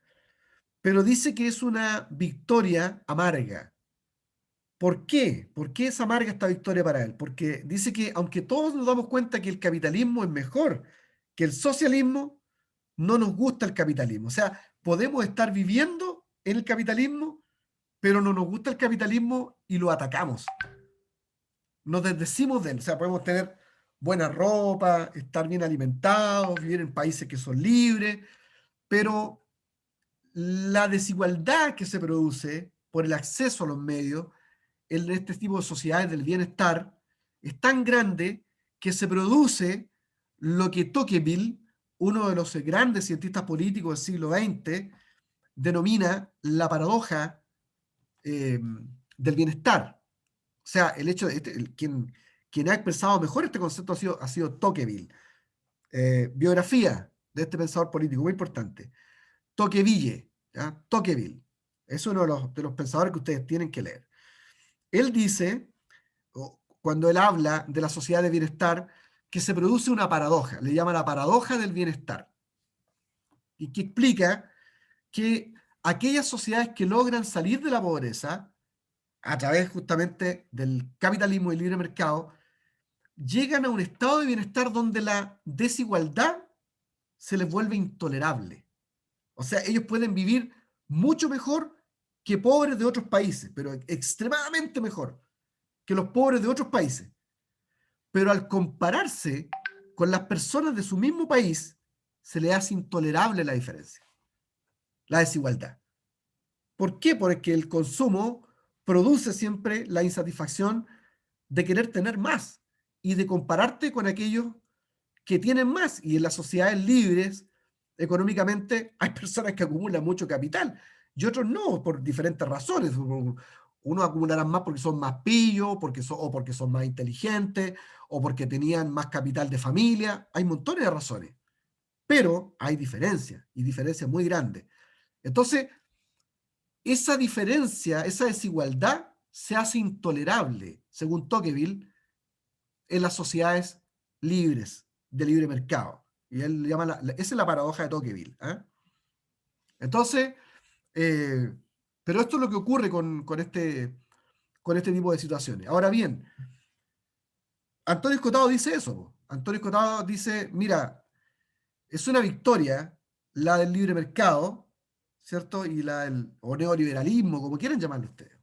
Pero dice que es una victoria amarga. ¿Por qué? ¿Por qué es amarga esta victoria para él? Porque dice que aunque todos nos damos cuenta que el capitalismo es mejor que el socialismo, no nos gusta el capitalismo. O sea, podemos estar viviendo en el capitalismo, pero no nos gusta el capitalismo y lo atacamos. Nos desdecimos de él. O sea, podemos tener buena ropa, estar bien alimentados, vivir en países que son libres, pero la desigualdad que se produce por el acceso a los medios en este tipo de sociedades del bienestar es tan grande que se produce lo que Tocqueville, uno de los grandes cientistas políticos del siglo XX, denomina la paradoja del bienestar. O sea, el hecho de quien ha expresado mejor este concepto ha sido Tocqueville. Biografía de este pensador político, muy importante. Tocqueville, ¿ya? Tocqueville. Es uno de los pensadores que ustedes tienen que leer. Él dice, cuando él habla de la sociedad de bienestar, que se produce una paradoja, le llama la paradoja del bienestar, y que explica que aquellas sociedades que logran salir de la pobreza a través justamente del capitalismo y el libre mercado, llegan a un estado de bienestar donde la desigualdad se les vuelve intolerable. O sea, ellos pueden vivir mucho mejor que pobres de otros países, pero extremadamente mejor que los pobres de otros países. Pero al compararse con las personas de su mismo país, se le hace intolerable la diferencia, la desigualdad. ¿Por qué? Porque el consumo produce siempre la insatisfacción de querer tener más y de compararte con aquellos que tienen más. Y en las sociedades libres, económicamente, hay personas que acumulan mucho capital y otros no, por diferentes razones. Unos acumularán más porque son más pillos, o porque son más inteligentes, o porque tenían más capital de familia. Hay montones de razones. Pero hay diferencias, y diferencias muy grandes. Entonces, esa diferencia, esa desigualdad se hace intolerable, según Tocqueville, en las sociedades libres, de libre mercado. Y él le llama esa es la paradoja de Tocqueville. Entonces, pero esto es lo que ocurre con este tipo de situaciones. Ahora bien, Antonio Escotado dice eso. Antonio Escotado dice, mira, es una victoria la del libre mercado, ¿cierto? Y o neoliberalismo, como quieran llamarlo ustedes.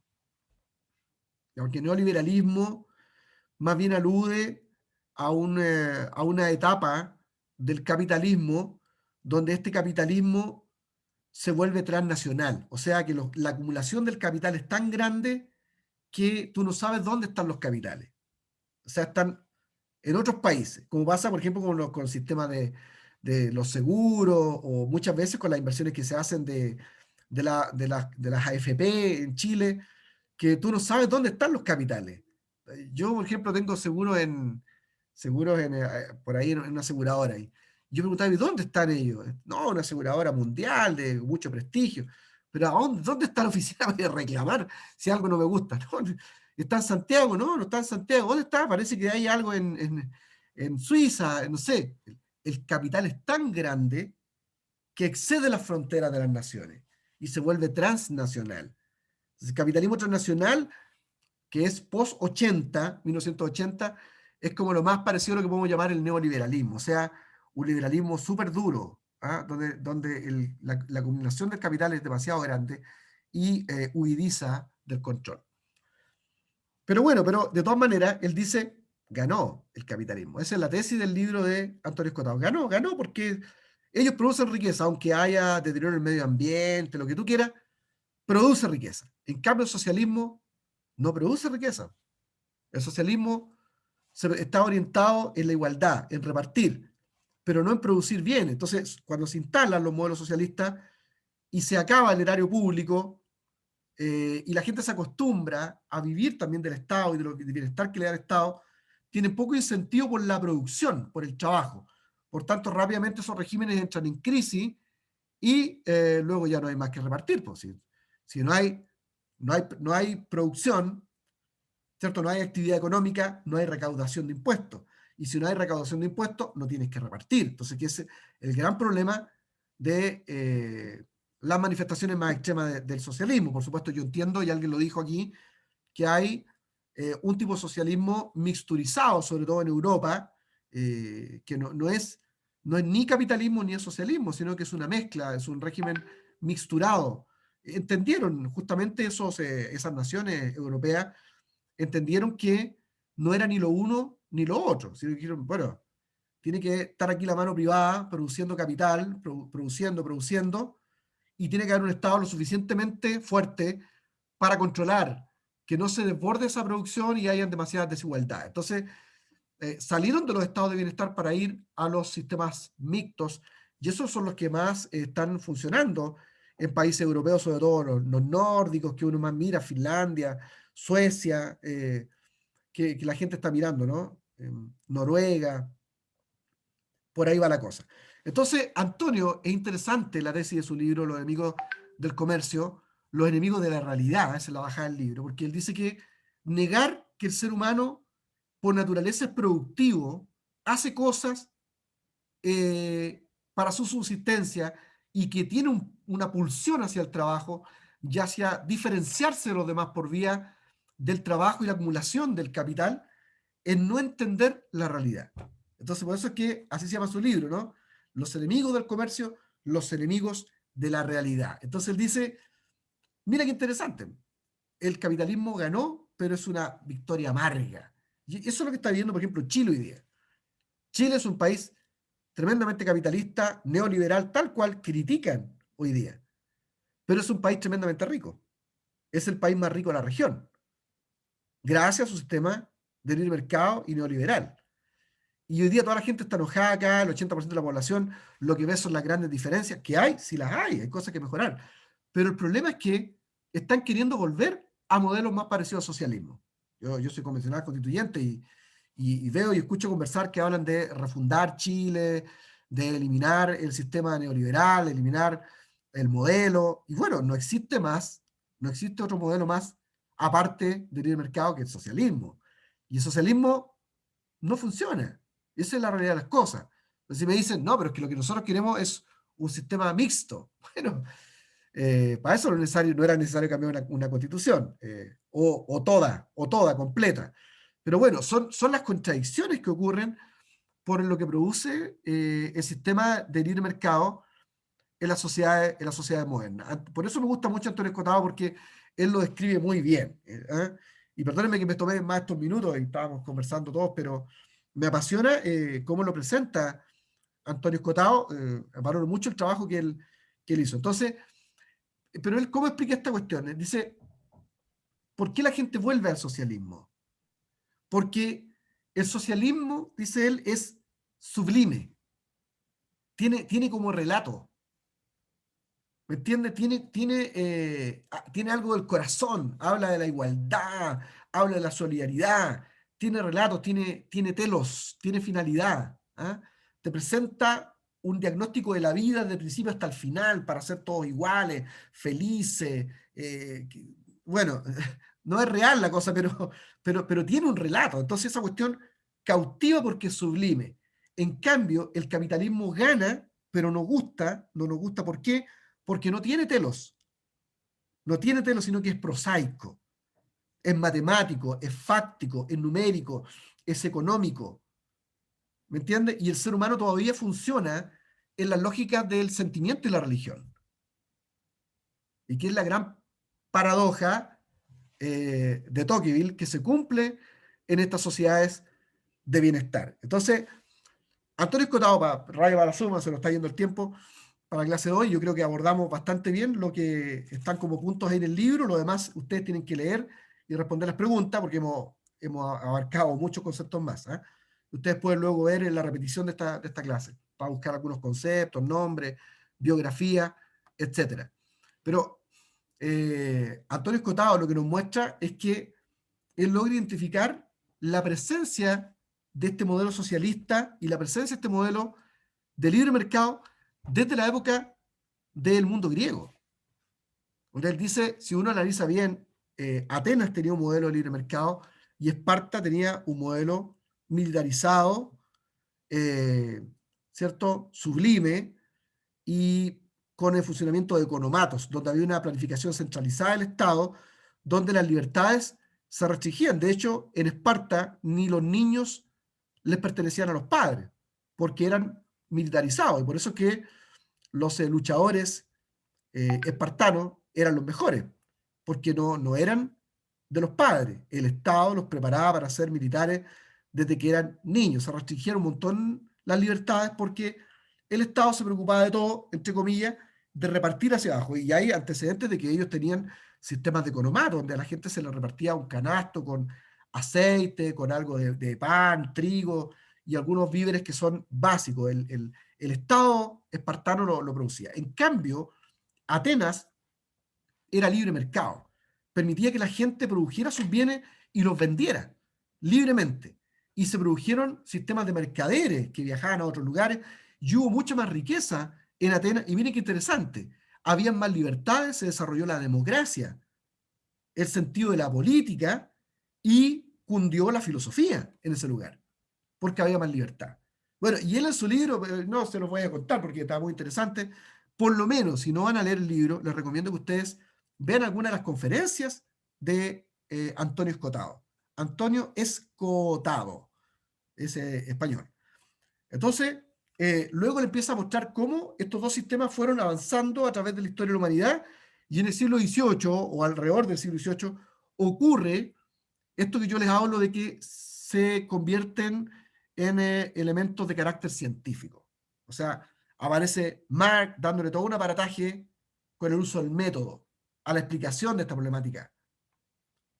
Aunque neoliberalismo más bien alude a una etapa del capitalismo donde este capitalismo se vuelve transnacional. O sea que la acumulación del capital es tan grande que tú no sabes dónde están los capitales. O sea, están en otros países, como pasa, por ejemplo, con el sistema de los seguros o muchas veces con las inversiones que se hacen de las AFP en Chile, que tú no sabes dónde están los capitales. Yo, por ejemplo, tengo seguros por ahí en una aseguradora. Y yo preguntaba, ¿y dónde están ellos? No, una aseguradora mundial de mucho prestigio. Pero ¿dónde está la oficina de reclamar si algo no me gusta? ¿No? ¿Está en Santiago? No, no está en Santiago. ¿Dónde está? Parece que hay algo en en Suiza, no sé. El capital es tan grande que excede las fronteras de las naciones y se vuelve transnacional. Entonces, el capitalismo transnacional, que es post-80, 1980, es como lo más parecido a lo que podemos llamar el neoliberalismo, o sea, un liberalismo súper duro, ¿ah? donde la acumulación del capital es demasiado grande y huidiza del control. Pero bueno, pero de todas maneras, él dice, ganó el capitalismo. Esa es la tesis del libro de Antonio Escotado. Ganó porque ellos producen riqueza, aunque haya deterioro en el medio ambiente, lo que tú quieras, produce riqueza. En cambio, el socialismo no produce riqueza. El socialismo está orientado en la igualdad, en repartir, pero no en producir bien. Entonces, cuando se instalan los modelos socialistas y se acaba el erario público, y la gente se acostumbra a vivir también del Estado y del bienestar que le da el Estado, tienen poco incentivo por la producción, por el trabajo. Por tanto, rápidamente esos regímenes entran en crisis y luego ya no hay más que repartir. Pues, si no hay producción, ¿cierto? No hay actividad económica, no hay recaudación de impuestos. Y si no hay recaudación de impuestos, no tienes que repartir. Entonces, que es el gran problema de las manifestaciones más extremas del socialismo. Por supuesto, yo entiendo, y alguien lo dijo aquí, que hay un tipo de socialismo mixturizado, sobre todo en Europa, que no es ni capitalismo ni es socialismo, sino que es una mezcla, es un régimen mixturado. Entendieron justamente esas naciones europeas, entendieron que no era ni lo uno ni lo otro. Sino que dijeron, bueno, tiene que estar aquí la mano privada produciendo capital, produciendo, y tiene que haber un Estado lo suficientemente fuerte para controlar que no se desborde esa producción y hayan demasiadas desigualdades. Entonces, salieron de los estados de bienestar para ir a los sistemas mixtos, y esos son los que más están funcionando en países europeos, sobre todo los nórdicos, que uno más mira, Finlandia, Suecia, que la gente está mirando, ¿no? Noruega, por ahí va la cosa. Entonces, Antonio, es interesante la tesis de su libro, Los enemigos del comercio, los enemigos de la realidad, esa es la bajada del libro, porque él dice que negar que el ser humano por naturaleza es productivo, hace cosas para su subsistencia y que tiene una pulsión hacia el trabajo y hacia diferenciarse de los demás por vía del trabajo y la acumulación del capital, es no entender la realidad. Entonces, por eso es que así se llama su libro, ¿no? Los enemigos del comercio, los enemigos de la realidad. Entonces él dice, mira qué interesante, el capitalismo ganó, pero es una victoria amarga. Y eso es lo que está viendo, por ejemplo, Chile hoy día. Chile es un país tremendamente capitalista, neoliberal, tal cual critican hoy día. Pero es un país tremendamente rico. Es el país más rico de la región, gracias a su sistema de libre mercado y neoliberal. Y hoy día toda la gente está enojada acá, el 80% de la población lo que ve son las grandes diferencias, que hay, sí las hay cosas que mejorar. Pero el problema es que están queriendo volver a modelos más parecidos al socialismo. Yo soy convencional constituyente y veo y escucho conversar que hablan de refundar Chile, de eliminar el sistema neoliberal, eliminar el modelo. Y bueno, no existe otro modelo más aparte del libre mercado que el socialismo. Y el socialismo no funciona. Esa es la realidad de las cosas. Entonces, si me dicen, no, pero es que lo que nosotros queremos es un sistema mixto. Bueno, para eso no era necesario cambiar una constitución, o toda, completa. Pero bueno, son las contradicciones que ocurren por lo que produce el sistema de libre mercado en las sociedades modernas. Por eso me gusta mucho Antonio Escotado, porque él lo describe muy bien. Y perdónenme que me tomé más estos minutos y estábamos conversando todos, pero me apasiona cómo lo presenta Antonio Escotado. Valoro mucho el trabajo que él hizo. Entonces, pero él, ¿cómo explica esta cuestión? Él dice, ¿por qué la gente vuelve al socialismo? Porque el socialismo, dice él, es sublime. Tiene como relato. ¿Me entiendes? Tiene algo del corazón. Habla de la igualdad, habla de la solidaridad. Tiene relatos, tiene telos, tiene finalidad. ¿Ah? Te presenta un diagnóstico de la vida desde el principio hasta el final para ser todos iguales, felices. Bueno, no es real la cosa, pero tiene un relato. Entonces esa cuestión cautiva porque es sublime. En cambio, el capitalismo gana, pero no nos gusta. ¿Por qué? Porque no tiene telos. No tiene telos, sino que es prosaico, es matemático, es fáctico, es numérico, es económico. ¿Me entiendes? Y el ser humano todavía funciona en las lógicas del sentimiento y la religión. Y que es la gran paradoja de Tocqueville que se cumple en estas sociedades de bienestar. Entonces, Antonio Escotado, para raya para la suma, se nos está yendo el tiempo para la clase de hoy. Yo creo que abordamos bastante bien lo que están como puntos ahí en el libro. Lo demás, ustedes tienen que leer y responder las preguntas porque hemos abarcado muchos conceptos más. ¿Eh? Ustedes pueden luego ver en la repetición de esta clase para buscar algunos conceptos, nombres, biografía, etc. Pero Antonio Escotado lo que nos muestra es que él logra identificar la presencia de este modelo socialista y la presencia de este modelo de libre mercado desde la época del mundo griego. Donde él dice, si uno analiza bien, Atenas tenía un modelo de libre mercado y Esparta tenía un modelo militarizado, ¿cierto? Sublime y con el funcionamiento de economatos, donde había una planificación centralizada del Estado, donde las libertades se restringían. De hecho, en Esparta ni los niños les pertenecían a los padres, porque eran militarizados, y por eso es que los luchadores espartanos eran los mejores, porque no eran de los padres. El Estado los preparaba para ser militares desde que eran niños. Se restringieron un montón las libertades porque el Estado se preocupaba de todo, entre comillas, de repartir hacia abajo. Y hay antecedentes de que ellos tenían sistemas de economato, donde a la gente se le repartía un canasto con aceite, con algo de pan, trigo y algunos víveres que son básicos. El Estado espartano lo producía. En cambio, Atenas era libre mercado. Permitía que la gente produjera sus bienes y los vendiera libremente. Y se produjeron sistemas de mercaderes que viajaban a otros lugares y hubo mucha más riqueza en Atenas. Y miren qué interesante, habían más libertades, se desarrolló la democracia, el sentido de la política y cundió la filosofía en ese lugar, porque había más libertad. Bueno, y él en su libro, no se los voy a contar porque está muy interesante, por lo menos si no van a leer el libro, les recomiendo que ustedes vean algunas de las conferencias de Antonio Escotado. Antonio Escotado, es español. Entonces, luego le empieza a mostrar cómo estos dos sistemas fueron avanzando a través de la historia de la humanidad y en el siglo XVIII o alrededor del siglo XVIII ocurre esto que yo les hablo de que se convierten en elementos de carácter científico. O sea, aparece Marx dándole todo un aparataje con el uso del método a la explicación de esta problemática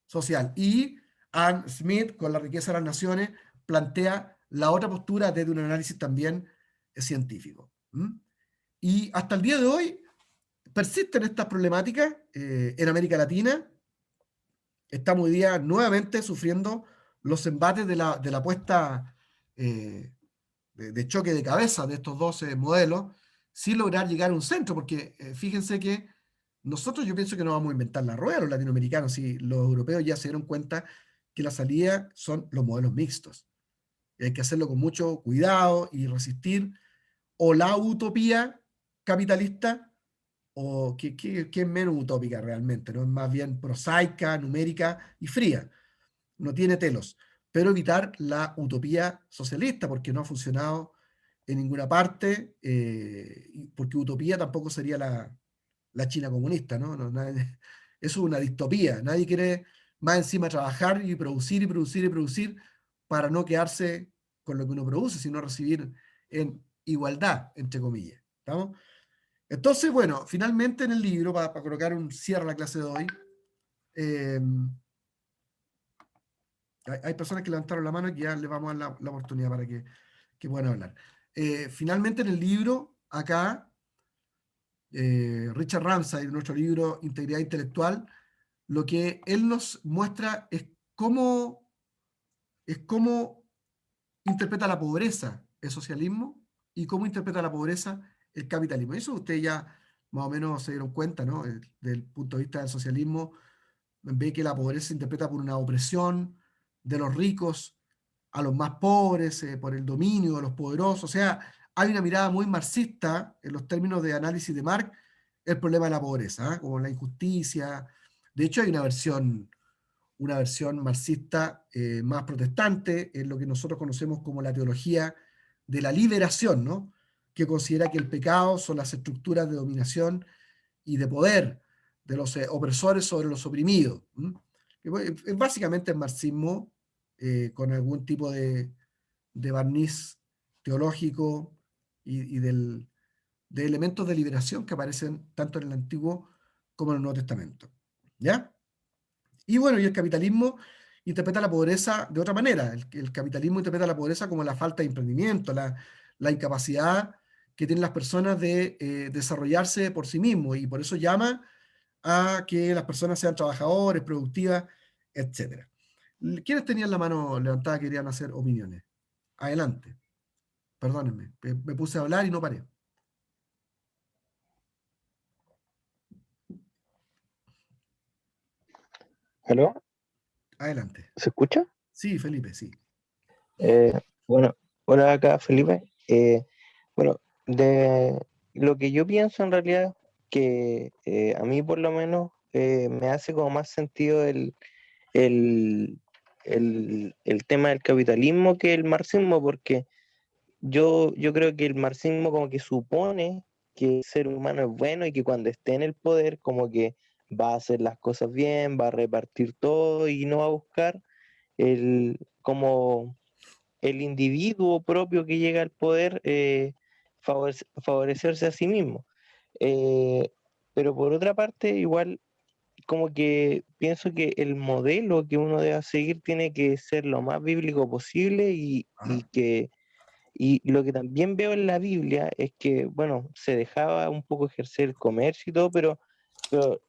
social. Y Adam Smith, con La riqueza de las naciones, plantea la otra postura desde un análisis también científico. Y hasta el día de hoy persisten estas problemáticas en América Latina. Estamos hoy día nuevamente sufriendo los embates de la puesta de choque de cabeza de estos dos modelos sin lograr llegar a un centro, porque fíjense que nosotros, yo pienso que no vamos a inventar la rueda los latinoamericanos, si los europeos ya se dieron cuenta que la salida son los modelos mixtos. Y hay que hacerlo con mucho cuidado y resistir o la utopía capitalista o que es menos utópica realmente, ¿no? Es más bien prosaica, numérica y fría. No tiene telos. Pero evitar la utopía socialista, porque no ha funcionado en ninguna parte, porque utopía tampoco sería la China comunista, ¿no? Eso es una distopía. Nadie quiere más encima trabajar y producir y producir y producir para no quedarse con lo que uno produce, sino recibir en igualdad, entre comillas. ¿Estamos? Entonces, bueno, finalmente en el libro, para colocar un cierre a la clase de hoy, hay personas que levantaron la mano y que ya les vamos a dar la oportunidad para que puedan hablar. Finalmente en el libro, acá, Richard Ramsay, en nuestro libro Integridad Intelectual, lo que él nos muestra es cómo interpreta la pobreza el socialismo y cómo interpreta la pobreza el capitalismo. Eso ustedes ya más o menos se dieron cuenta, ¿no? Desde el punto de vista del socialismo, ve que la pobreza se interpreta por una opresión de los ricos a los más pobres, por el dominio de los poderosos. O sea, hay una mirada muy marxista en los términos de análisis de Marx, el problema de la pobreza, como la injusticia. De hecho, hay una versión marxista más protestante, en lo que nosotros conocemos como la teología de la liberación, ¿no? Que considera que el pecado son las estructuras de dominación y de poder de los opresores sobre los oprimidos. Es básicamente el marxismo con algún tipo de barniz teológico de elementos de liberación que aparecen tanto en el Antiguo como en el Nuevo Testamento. ¿Ya? Y bueno, y el capitalismo interpreta la pobreza de otra manera. El capitalismo interpreta la pobreza como la falta de emprendimiento, la incapacidad que tienen las personas de desarrollarse por sí mismos, y por eso llama a que las personas sean trabajadores, productivas, etc. ¿Quiénes tenían la mano levantada que querían hacer opiniones? Adelante. Perdónenme, me puse a hablar y no paré. ¿Aló? Adelante. ¿Se escucha? Sí, Felipe, sí. Eh, bueno, hola acá Felipe. Bueno, de lo que yo pienso en realidad, que a mí por lo menos me hace como más sentido el, el tema del capitalismo que el marxismo, porque yo creo que el marxismo como que supone que el ser humano es bueno y que cuando esté en el poder como que va a hacer las cosas bien, va a repartir todo y no va a buscar como el individuo propio que llega al poder favorecerse a sí mismo. Eh, pero por otra parte, igual como que pienso que el modelo que uno debe seguir tiene que ser lo más bíblico posible y lo que también veo en la Biblia es que, bueno, se dejaba un poco ejercer el comercio y todo, pero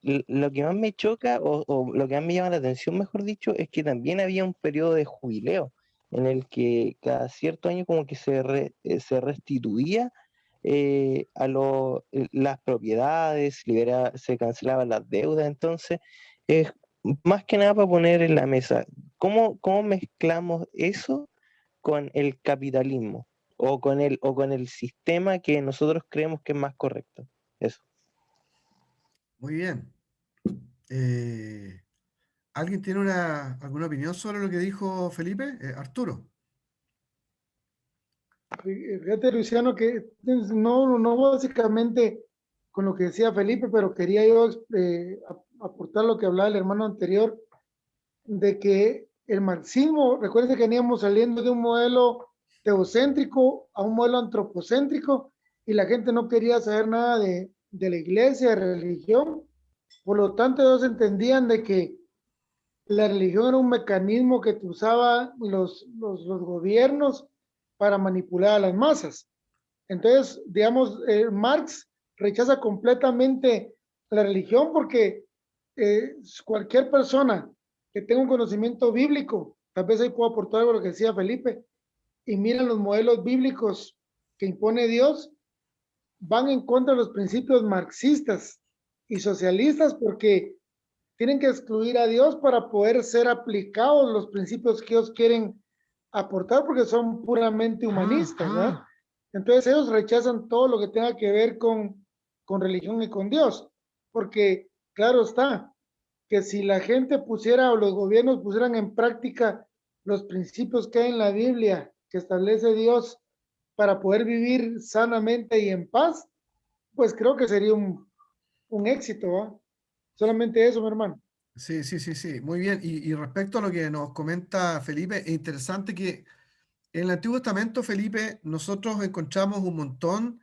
lo que más me choca o lo que más me llama la atención, mejor dicho, es que también había un periodo de jubileo en el que cada cierto año como que se restituía las propiedades, se cancelaban las deudas. Entonces, es más que nada para poner en la mesa, ¿cómo mezclamos eso con el capitalismo o con el sistema que nosotros creemos que es más correcto? Eso. Muy bien. ¿Alguien tiene alguna opinión sobre lo que dijo Felipe? Arturo. Fíjate, Luciano, que no básicamente con lo que decía Felipe, pero quería yo aportar lo que hablaba el hermano anterior, de que el marxismo, recuerden que veníamos saliendo de un modelo teocéntrico a un modelo antropocéntrico, y la gente no quería saber nada de la iglesia, de religión. Por lo tanto, ellos entendían de que la religión era un mecanismo que usaban los gobiernos para manipular a las masas. Entonces, digamos, Marx rechaza completamente la religión porque cualquier persona que tenga un conocimiento bíblico, tal vez ahí puedo aportar algo a lo que decía Felipe, y miran los modelos bíblicos que impone Dios, van en contra de los principios marxistas y socialistas porque tienen que excluir a Dios para poder ser aplicados los principios que ellos quieren aportar porque son puramente humanistas, ¿verdad? Entonces ellos rechazan todo lo que tenga que ver con religión y con Dios, porque claro está que si la gente pusiera o los gobiernos pusieran en práctica los principios que hay en la Biblia que establece Dios para poder vivir sanamente y en paz, pues creo que sería un éxito, ¿va? Solamente eso, mi hermano. Sí, sí, sí, sí. Muy bien. Y respecto a lo que nos comenta Felipe, es interesante que en el Antiguo Testamento, Felipe, nosotros encontramos un montón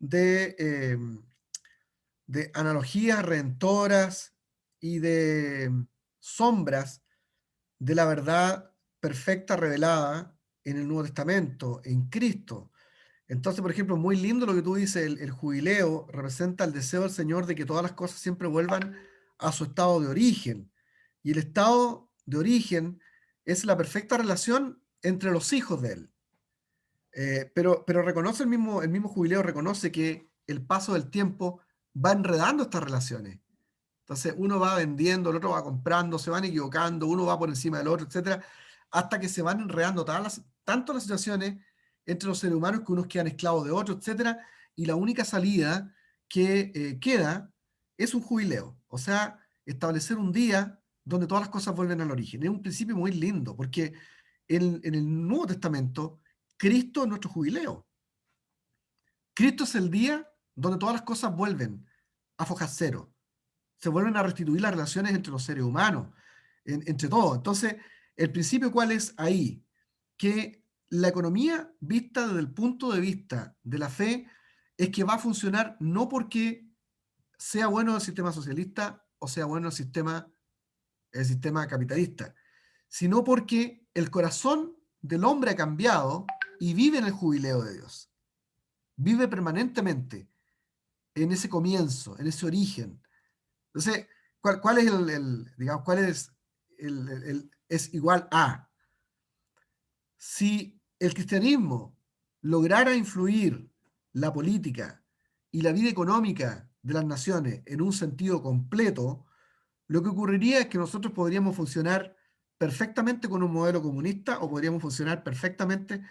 de analogías redentoras y de sombras de la verdad perfecta revelada en el Nuevo Testamento, en Cristo. Entonces, por ejemplo, muy lindo lo que tú dices, el jubileo representa el deseo del Señor de que todas las cosas siempre vuelvan a su estado de origen. Y el estado de origen es la perfecta relación entre los hijos de Él. Pero reconoce el mismo jubileo, reconoce que el paso del tiempo va enredando estas relaciones. Entonces uno va vendiendo, el otro va comprando, se van equivocando, uno va por encima del otro, etc. hasta que se van enredando tanto las situaciones entre los seres humanos que unos quedan esclavos de otros, etcétera, y la única salida que queda es un jubileo, o sea, establecer un día donde todas las cosas vuelven al origen. Es un principio muy lindo, porque en el Nuevo Testamento, Cristo es nuestro jubileo. Cristo es el día donde todas las cosas vuelven a foja cero. Se vuelven a restituir las relaciones entre los seres humanos, entre todos. Entonces, el principio ¿cuál es ahí? Que la economía vista desde el punto de vista de la fe es que va a funcionar no porque sea bueno el sistema socialista o sea bueno el sistema capitalista, sino porque el corazón del hombre ha cambiado y vive en el jubileo de Dios. Vive permanentemente en ese comienzo, en ese origen. Entonces, ¿cuál es digamos, cuál es es igual a? Si el cristianismo lograra influir la política y la vida económica de las naciones en un sentido completo, lo que ocurriría es que nosotros podríamos funcionar perfectamente con un modelo comunista o podríamos funcionar perfectamente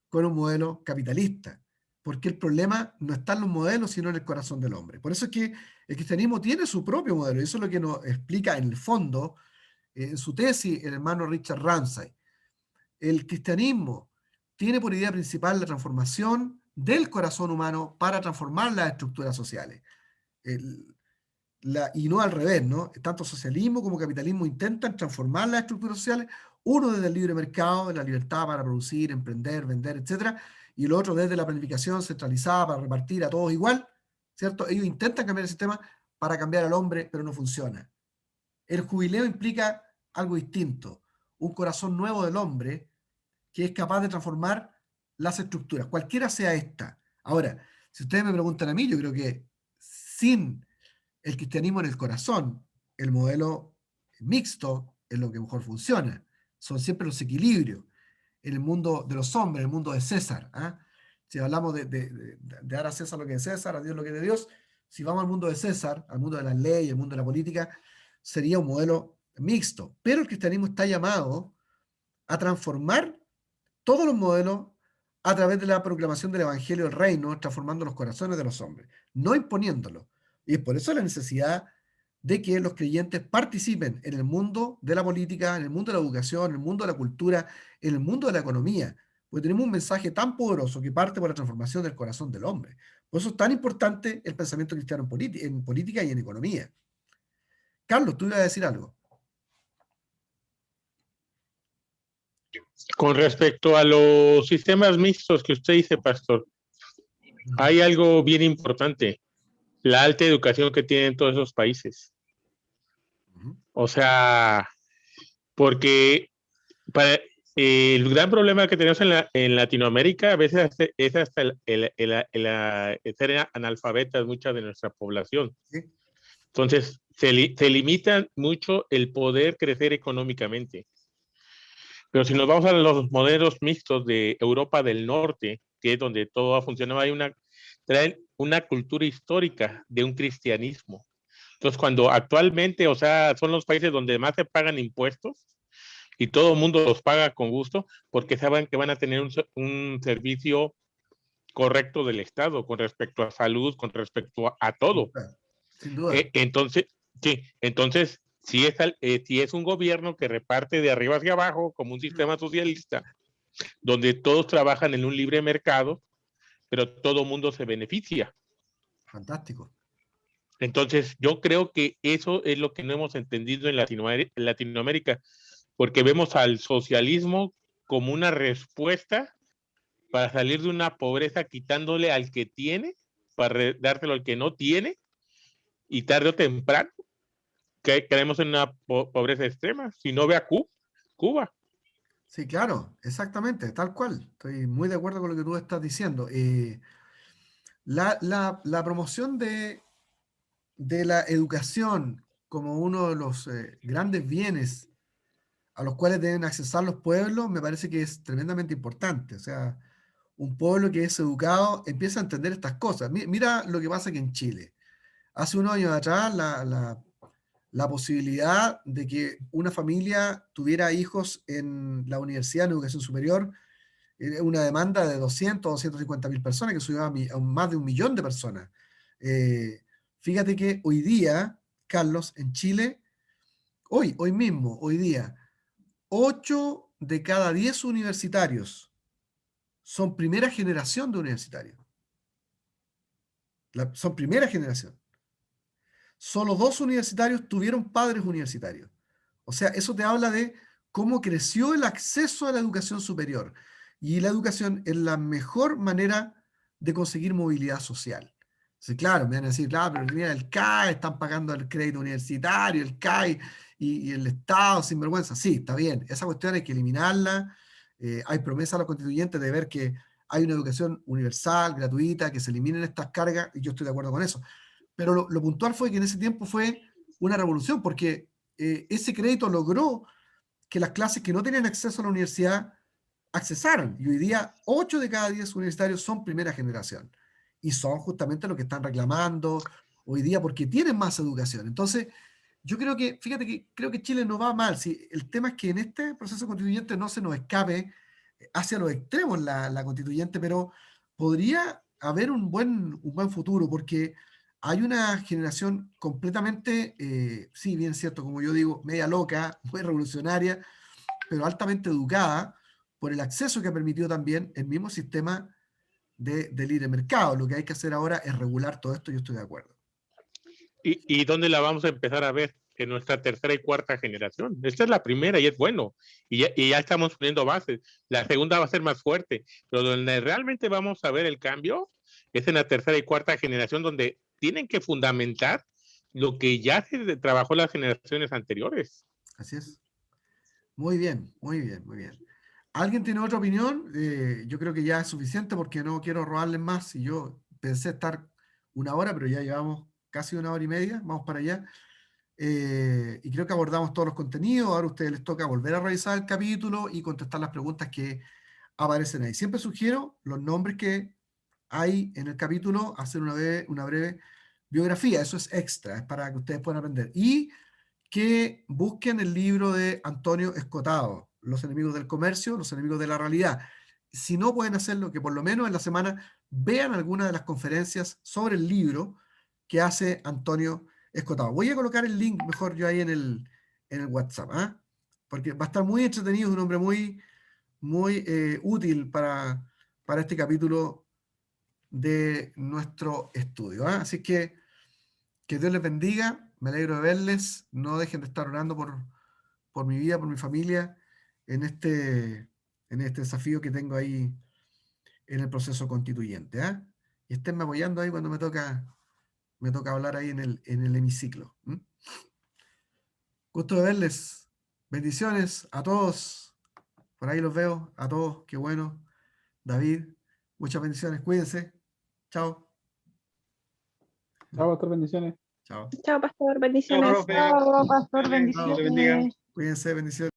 con un modelo capitalista, porque el problema no está en los modelos, sino en el corazón del hombre. Por eso es que el cristianismo tiene su propio modelo, y eso es lo que nos explica en el fondo, en su tesis, el hermano Richard Ramsay. El cristianismo tiene por idea principal la transformación del corazón humano para transformar las estructuras sociales. Y no al revés, ¿no? Tanto socialismo como capitalismo intentan transformar las estructuras sociales, uno desde el libre mercado, de la libertad para producir, emprender, vender, etcétera, y el otro desde la planificación centralizada para repartir a todos igual, ¿cierto? Ellos intentan cambiar el sistema para cambiar al hombre, pero no funciona. El jubileo implica algo distinto, un corazón nuevo del hombre que es capaz de transformar las estructuras, cualquiera sea esta. Ahora, si ustedes me preguntan a mí, yo creo que sin el cristianismo en el corazón, el modelo mixto es lo que mejor funciona. Son siempre los equilibrios. En el mundo de los hombres, en el mundo de César. ¿Ah? Si hablamos de dar a César lo que es César, a Dios lo que es de Dios, si vamos al mundo de César, al mundo de las leyes, al mundo de la política, sería un modelo mixto. Pero el cristianismo está llamado a transformar todos los modelos a través de la proclamación del Evangelio del Reino, transformando los corazones de los hombres, no imponiéndolo. Y es por eso la necesidad de que los creyentes participen en el mundo de la política, en el mundo de la educación, en el mundo de la cultura, en el mundo de la economía, porque tenemos un mensaje tan poderoso que parte por la transformación del corazón del hombre. Por eso es tan importante el pensamiento cristiano en política y en economía. Carlos, tú ibas a decir algo. Con respecto a los sistemas mixtos que usted dice, pastor, hay algo bien importante, la alta educación que tienen todos esos países. O sea, porque el gran problema que tenemos en Latinoamérica a veces es hasta el ser analfabetas mucha de nuestra población. ¿Sí? Entonces, se limita mucho el poder crecer económicamente. Pero si nos vamos a los modelos mixtos de Europa del Norte, que es donde todo ha funcionado, traen una cultura histórica de un cristianismo. Entonces, cuando actualmente, o sea, son los países donde más se pagan impuestos y todo el mundo los paga con gusto porque saben que van a tener un servicio correcto del Estado con respecto a salud, con respecto a todo. Sin duda. Entonces, sí, entonces, si es un gobierno que reparte de arriba hacia abajo como un sistema socialista, donde todos trabajan en un libre mercado, pero todo mundo se beneficia. Fantástico. Entonces, yo creo que eso es lo que no hemos entendido en Latinoamérica, porque vemos al socialismo como una respuesta para salir de una pobreza quitándole al que tiene, para dárselo al que no tiene, y tarde o temprano caemos en una pobreza extrema. Si no, ve a Cuba. Sí, claro, exactamente, tal cual. Estoy muy de acuerdo con lo que tú estás diciendo. La promoción de la educación como uno de los grandes bienes a los cuales deben accesar los pueblos, me parece que es tremendamente importante. O sea, un pueblo que es educado empieza a entender estas cosas. Mira lo que pasa aquí en Chile. Hace unos años atrás, la posibilidad de que una familia tuviera hijos en la universidad, en educación superior, una demanda de 250.000 personas, que subió a más de 1 millón de personas. Fíjate que hoy día, Carlos, en Chile, hoy mismo, hoy día, 8 de cada 10 universitarios son primera generación de universitarios. Son primera generación. Solo 2 universitarios tuvieron padres universitarios. O sea, eso te habla de cómo creció el acceso a la educación superior. Y la educación es la mejor manera de conseguir movilidad social. Sí, claro, me van a decir, claro, pero mira, el CAE, están pagando el crédito universitario, el CAE y el Estado, sin vergüenza. Sí, está bien, esa cuestión hay que eliminarla. Hay promesa a los constituyentes de ver que hay una educación universal, gratuita, que se eliminen estas cargas, y yo estoy de acuerdo con eso. Pero lo puntual fue que en ese tiempo fue una revolución, porque ese crédito logró que las clases que no tenían acceso a la universidad accesaran. Y hoy día 8 de cada 10 universitarios son primera generación. Y son justamente lo que están reclamando hoy día porque tienen más educación. Entonces, yo creo que, fíjate que creo que Chile no va mal. Si el tema es que en este proceso constituyente no se nos escape hacia los extremos la constituyente, pero podría haber un buen futuro porque hay una generación completamente, sí, bien cierto, como yo digo, media loca, muy revolucionaria, pero altamente educada por el acceso que ha permitido también el mismo sistema de libre mercado. Lo que hay que hacer ahora es regular todo esto, yo estoy de acuerdo. ¿Y dónde la vamos a empezar a ver? En nuestra tercera y cuarta generación. Esta es la primera y es bueno. Y ya estamos poniendo bases. La segunda va a ser más fuerte. Pero donde realmente vamos a ver el cambio es en la tercera y cuarta generación, donde tienen que fundamentar lo que ya se trabajó las generaciones anteriores. Así es. Muy bien, muy bien, muy bien. ¿Alguien tiene otra opinión? Yo creo que ya es suficiente porque no quiero robarles más. Y yo pensé estar 1 hora, pero ya llevamos casi 1 hora y media. Vamos para allá. Y creo que abordamos todos los contenidos. Ahora a ustedes les toca volver a revisar el capítulo y contestar las preguntas que aparecen ahí. Siempre sugiero los nombres que hay en el capítulo, hacer una breve biografía. Eso es extra, es para que ustedes puedan aprender. Y que busquen el libro de Antonio Escotado, Los enemigos del comercio, los enemigos de la realidad. Si no pueden hacerlo, que por lo menos en la semana vean alguna de las conferencias sobre el libro que hace Antonio Escotado. Voy a colocar el link mejor yo ahí en el WhatsApp, ¿ah? Porque va a estar muy entretenido, es un hombre muy útil para este capítulo de nuestro estudio, ¿ah? Así que Dios les bendiga, me alegro de verles, no dejen de estar orando por mi vida, por mi familia, en este desafío que tengo ahí en el proceso constituyente, ¿ah? Y esténme apoyando ahí cuando me toca hablar ahí en el hemiciclo. Gusto de verles, bendiciones a todos, por ahí los veo, a todos, qué bueno. David, muchas bendiciones, cuídense, chao. Chao, pastor, bendiciones. Chao. Chao, pastor, Chao, bendiciones. profe. Chao, pastor, Dale, Dios te bendiga. bendiciones. Cuídense, bendiciones.